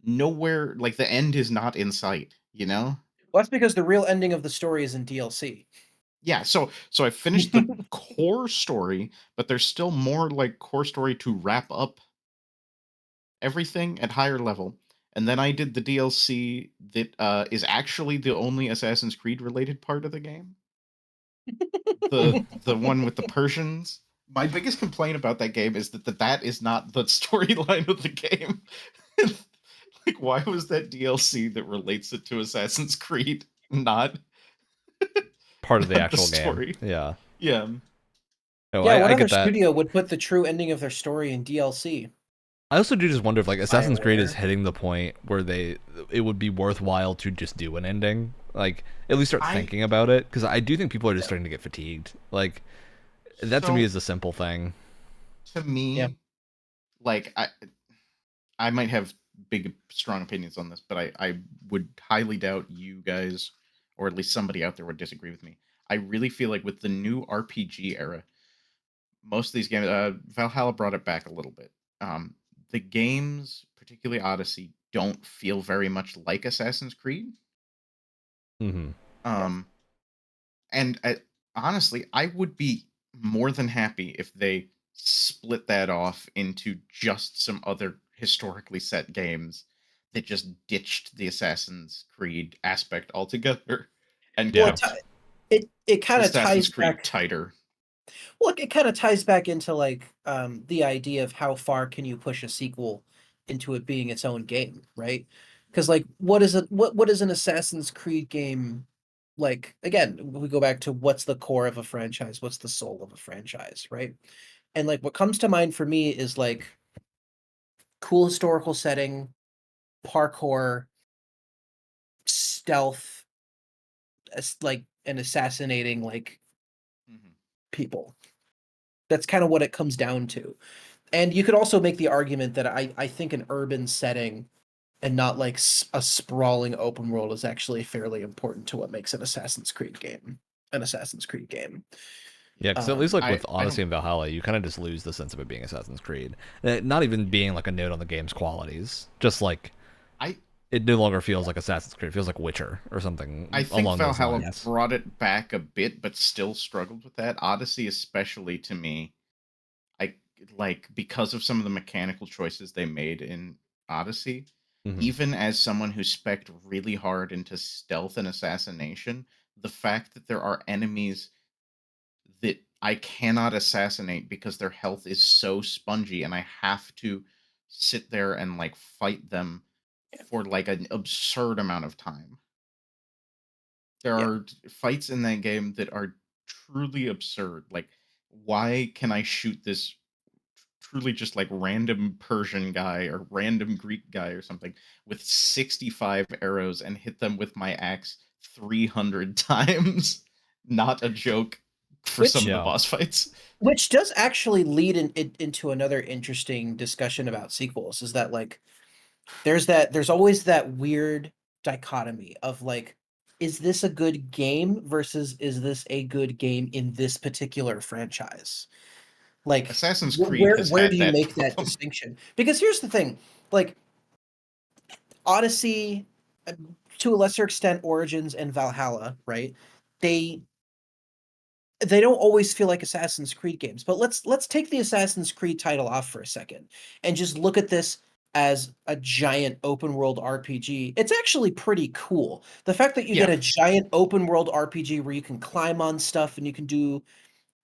nowhere. Like the end is not in sight. You know? Well, that's because the real ending of the story is in DLC. Yeah. So I finished the core story, but there's still more like core story to wrap up everything at higher level. And then I did the DLC that is actually the only Assassin's Creed related part of the game. The one with the Persians. My biggest complaint about that game is that is not the storyline of the game. Like, why was that DLC that relates it to Assassin's Creed not Part of the not the actual game. story? Yeah. Yeah. No, Yeah, what I other get that. studio would put the true ending of their story in DLC? I also do just wonder if like Assassin's Creed is BioWare. hitting the point where it would be worthwhile to just do an ending, like at least start I thinking about it, because I do think people are just starting to get fatigued. Like that to me so is a simple thing. to Yeah. me, like I might have big strong opinions on this, but I would highly doubt you guys, or at least somebody out there would disagree with me. I really feel like with the new RPG era, most of these games, Valhalla brought it back a little bit. The games, particularly Odyssey, don't feel very much like Assassin's Creed. Mm-hmm. Um, and honestly, I would be more than happy if they split that off into just some other historically set games that just ditched the Assassin's Creed aspect altogether and Well, Yeah. kept it kind of Assassin's ties Creed back. tighter. Well, it kind of ties back into like the idea of how far can you push a sequel into it being its own game, right? Because like, what is an Assassin's Creed game like? Again, we go back to what's the core of a franchise, what's the soul of a franchise, right? And like, what comes to mind for me is like cool historical setting, parkour, stealth, like and assassinating like Mhm. people. That's kind of what it comes down to. And you could also make the argument that I think an urban setting and not like a sprawling open world is actually fairly important to what makes an Assassin's Creed game an Assassin's Creed game. Yeah, because at least Um, like I with I Odyssey don't and Valhalla, you kind of just lose the sense of it being Assassin's Creed. Not even being like a note on the game's qualities. Just like I it no longer feels like Assassin's Creed. It feels like Witcher or I something think along those Valhalla lines. brought it back a bit, but still struggled with that. Odyssey, especially to me, I like because of some of the mechanical choices they made in Odyssey. Mm-hmm. Even as someone who spec'd really hard into stealth and assassination, the fact that there are enemies that I cannot assassinate because their health is so spongy and I have to sit there and like fight them for like an absurd amount of time. There yeah. are fights in that game that are truly absurd. Like, why can I shoot this truly just like random Persian guy or random Greek guy or something with 65 arrows and hit them with my axe 300 times? Not a joke for some Which of the Yeah. boss fights. which does actually lead into another interesting discussion about sequels is that like there's always that weird dichotomy of like is this a good game versus is this a good game in this particular franchise? Like Assassin's Creed has where do had you that make that problem. distinction? Because here's the thing, like Odyssey, to a lesser extent, Origins and Valhalla, right? They they don't always feel like Assassin's Creed games. But let's take the Assassin's Creed title off for a second and just look at this as a giant open world RPG. It's actually pretty cool. The fact that you get Yeah, a giant open world RPG where you can climb on stuff and you can do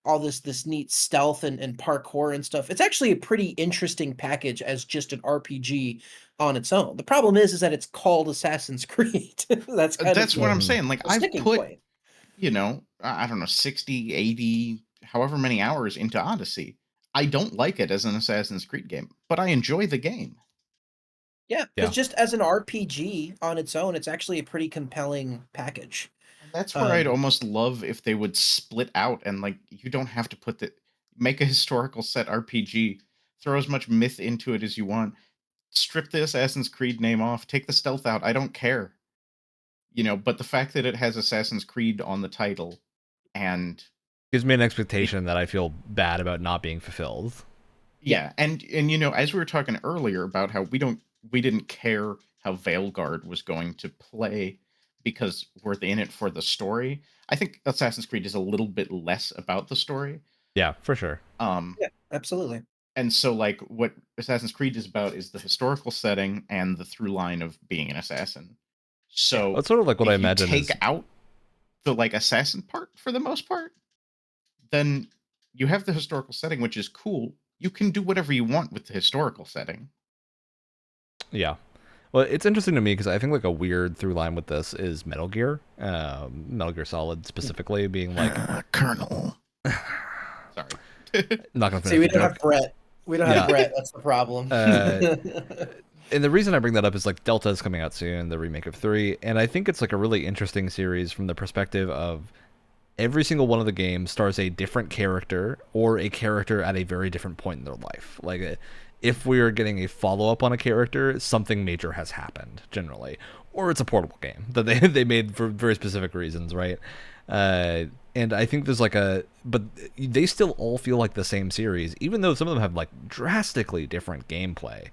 all this neat stealth and parkour and stuff. It's actually a pretty interesting package as just an RPG on its own. The problem is that it's called Assassin's Creed. That's kind of that's what I'm Mm-hmm. saying. Like, the I've sticking put, point. I don't know, 60, 80, however many hours into Odyssey. I don't like it as an Assassin's Creed game, but I enjoy the game. Yeah, because Yeah. just as an RPG on its own, it's actually a pretty compelling package. And that's where I'd almost love if they would split out and like you don't have to make a historical set RPG, throw as much myth into it as you want, strip the Assassin's Creed name off, take the stealth out. I don't care. But the fact that it has Assassin's Creed on the title and Gives me an expectation that I feel bad about not being fulfilled. yeah, and as we were talking earlier about how we didn't care how Veilguard was going to play because we're in it for the story. I think Assassin's Creed is a little bit less about the story. Yeah, for sure. Yeah, absolutely. And so like what Assassin's Creed is about is the historical setting and the through line of being an assassin. So That's sort of like what I if you imagine take is out the like assassin part for the most part, then you have the historical setting, which is cool. You can do whatever you want with the historical setting. yeah. Well, it's interesting to me because I think like a weird through line with this is Metal Gear, Metal Gear Solid specifically being like Colonel. Sorry. Not gonna finish See, we the don't joke. have Brett. We don't have Brett. That's the problem. And the reason I bring that up is like Delta is coming out soon, the remake of 3, and I think it's like a really interesting series from the perspective of every single one of the games stars a different character or a character at a very different point in their life. Like if we are getting a follow-up on a character, something major has happened generally, or it's a portable game that they made for very specific reasons, right? And I think there's but they still all feel like the same series, even though some of them have like drastically different gameplay.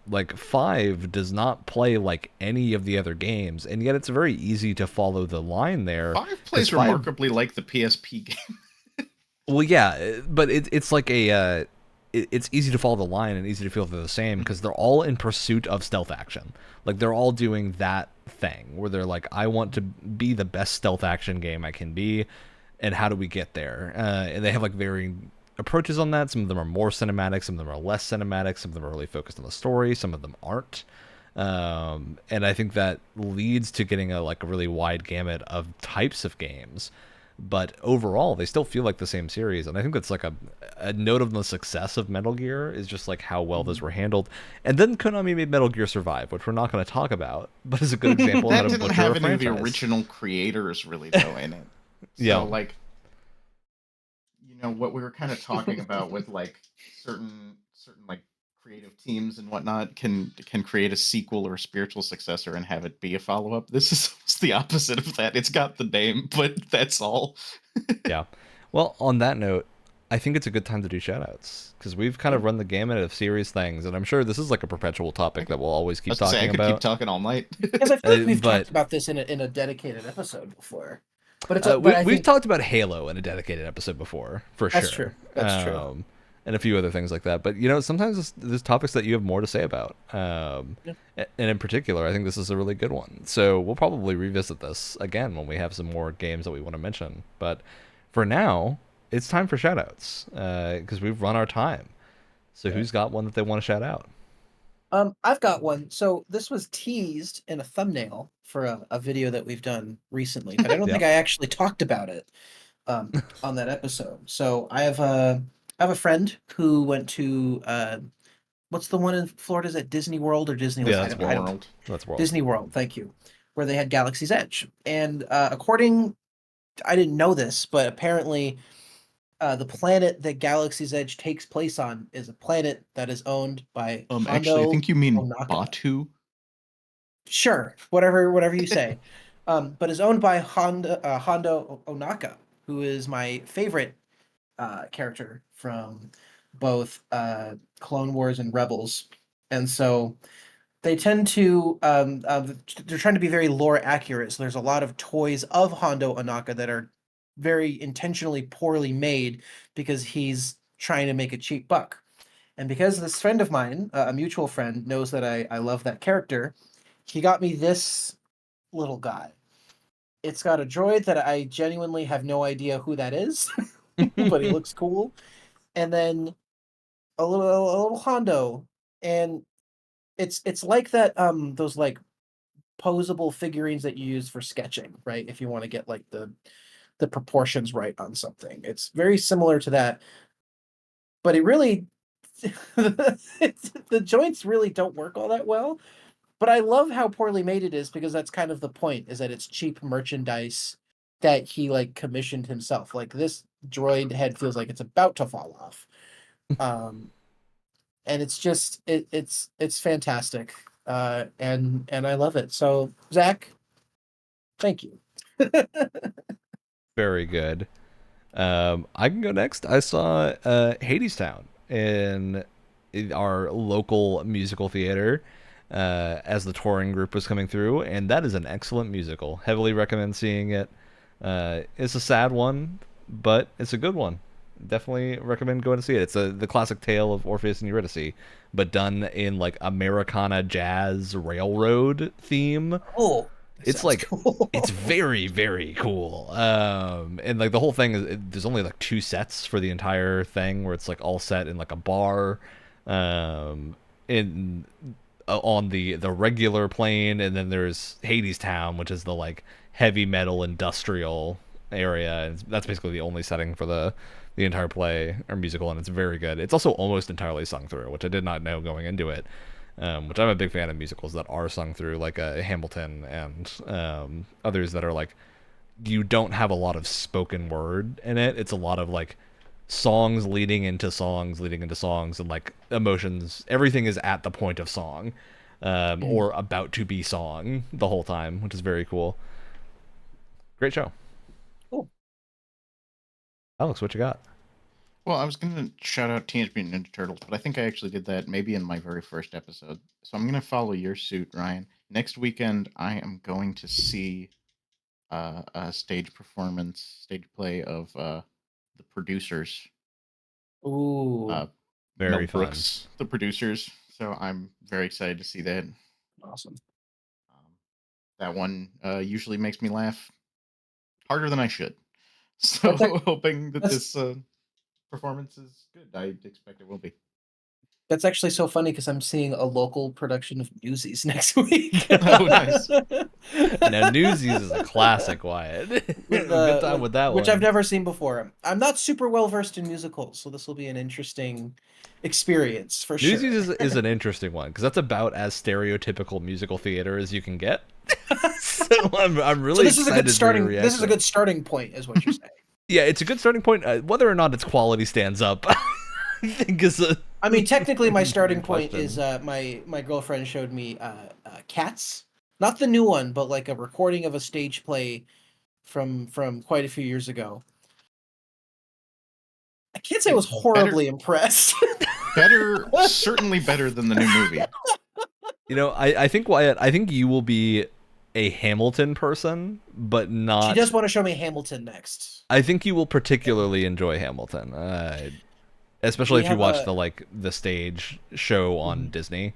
Like 5 does not play like any of the other games, and yet it's very easy to follow the line there. 5 plays remarkably like the PSP game. Well, yeah, but it's like it's easy to follow the line and easy to feel they're the same because they're all in pursuit of stealth action. Like they're all doing that thing where they're like, I want to be the best stealth action game I can be, and how do we get there? And they have like varying approaches on that. Some of them are more cinematic, some of them are less cinematic, some of them are really focused on the story, some of them aren't. And I think that leads to getting a really wide gamut of types of games. But overall, they still feel like the same series, and I think that's like a note of the success of Metal Gear is just like how well those were handled. And then Konami made Metal Gear Survive, which we're not going to talk about, but is a good example of how to butcher a franchise. That didn't have any of the original creators really though in it. So yeah. Like what we were kind of talking about with like certain like creative teams and whatnot can create a sequel or a spiritual successor and have it be a follow-up. This is the opposite of that. It's got the name, but that's all. Yeah. Well, on that note, I think it's a good time to do shoutouts because we've kind of run the gamut of serious things, and I'm sure this is like a perpetual topic that we'll always keep talking about. Keep talking all night. Because I feel like we've talked about this in a dedicated episode before. But it's we've talked about Halo in a dedicated episode before, for sure. That's true. That's true. And a few other things like that. But sometimes there's topics that you have more to say about. And in particular, I think this is a really good one. So we'll probably revisit this again when we have some more games that we want to mention. But for now, it's time for shoutouts because we've run our time. So who's got one that they want to shout out? I've got one. So this was teased in a thumbnail for a video that we've done recently, but I don't think I actually talked about it on that episode. So I have a friend who went to what's the one in Florida? Is that Disney World or Disney? Yeah, that's World. That's World. Disney World. Thank you. Where they had Galaxy's Edge, and I didn't know this, but apparently. The planet that Galaxy's Edge takes place on is a planet that is owned by Hondo actually, I think you mean Onaka. Batu. Sure, whatever you say. But is owned by Hondo Onaka, who is my favorite character from both Clone Wars and Rebels. And so they tend to they're trying to be very lore accurate. So there's a lot of toys of Hondo Onaka that are very intentionally poorly made because he's trying to make a cheap buck. And because this friend of mine, a mutual friend, knows that I love that character, he got me this little guy. It's got a droid that I genuinely have no idea who that is, but he looks cool. And then a little Hondo, and it's like that those like posable figurines that you use for sketching, right? If you want to get like the proportions right on something. It's very similar to that, but it really the joints really don't work all that well. But I love how poorly made it is, because that's kind of the point, is that it's cheap merchandise that he like commissioned himself. Like, this droid head feels like it's about to fall off. And it's just it's fantastic. And I love it. So Zach, thank you. Very good. I can go next. I saw Hadestown in our local musical theater as the touring group was coming through, and that is an excellent musical. Heavily recommend seeing it. It's a sad one, but it's a good one. Definitely recommend going to see it. It's the classic tale of Orpheus and Eurydice, but done in like Americana jazz railroad theme. Oh, it's like cool. It's very, very cool. And like the whole thing is, there's only like 2 sets for the entire thing, where it's like all set in like a bar, on the regular plane, and then there's Hadestown, which is the like heavy metal industrial area, and that's basically the only setting for the entire play or musical, and it's very good. It's also almost entirely sung through, which I did not know going into it. Which I'm a big fan of musicals that are sung through, like Hamilton and others that are like, you don't have a lot of spoken word in it. It's a lot of like songs leading into songs, and like emotions. Everything is at the point of song, or about to be song the whole time, which is very cool. Great show. Cool. Alex, what you got? Well, I was going to shout out Teenage Mutant Ninja Turtles, but I think I actually did that maybe in my very first episode. So I'm going to follow your suit, Ryan. Next weekend, I am going to see a stage play of The Producers. Ooh, very Mel fun. Brooks, The Producers. So I'm very excited to see that. Awesome. That one usually makes me laugh harder than I should. So hoping that this performance is good. I expect it will be. That's actually so funny, because I'm seeing a local production of Newsies next week. Oh, nice. Now, Newsies is a classic, Wyatt. Good time with that one. Which I've never seen before. I'm not super well versed in musicals, so this will be an interesting experience for sure. Newsies is an interesting one, because that's about as stereotypical musical theater as you can get. So I'm really excited. This is a good starting point, is what you're saying. Yeah, it's a good starting point. Whether or not its quality stands up, I think is a. I mean, technically, my starting point is my girlfriend showed me Cats, not the new one, but like a recording of a stage play from quite a few years ago. I can't say I was horribly impressed. Certainly better than the new movie. You know, I think, Wyatt, I think you will be a Hamilton person, but not. She does want to show me Hamilton next. I think you will particularly enjoy Hamilton, especially if you watch the stage show on Disney.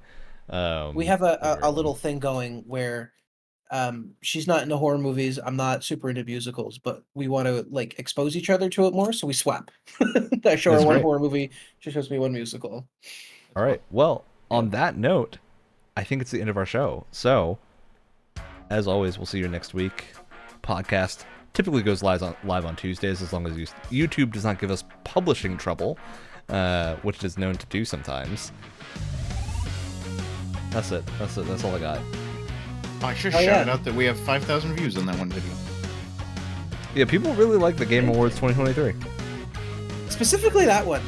We have a little thing going where she's not into horror movies. I'm not super into musicals, but we want to like expose each other to it more, so we swap. I show her one horror movie, she shows me one musical. All right. Well, on that note, I think it's the end of our show. So, as always, we'll see you next week. Podcast typically goes live on Tuesdays, as long as YouTube does not give us publishing trouble, which it is known to do sometimes. That's it. That's all I got. I should shout out that we have 5,000 views on that one video. Yeah, people really like the Game Awards 2023. Specifically that one.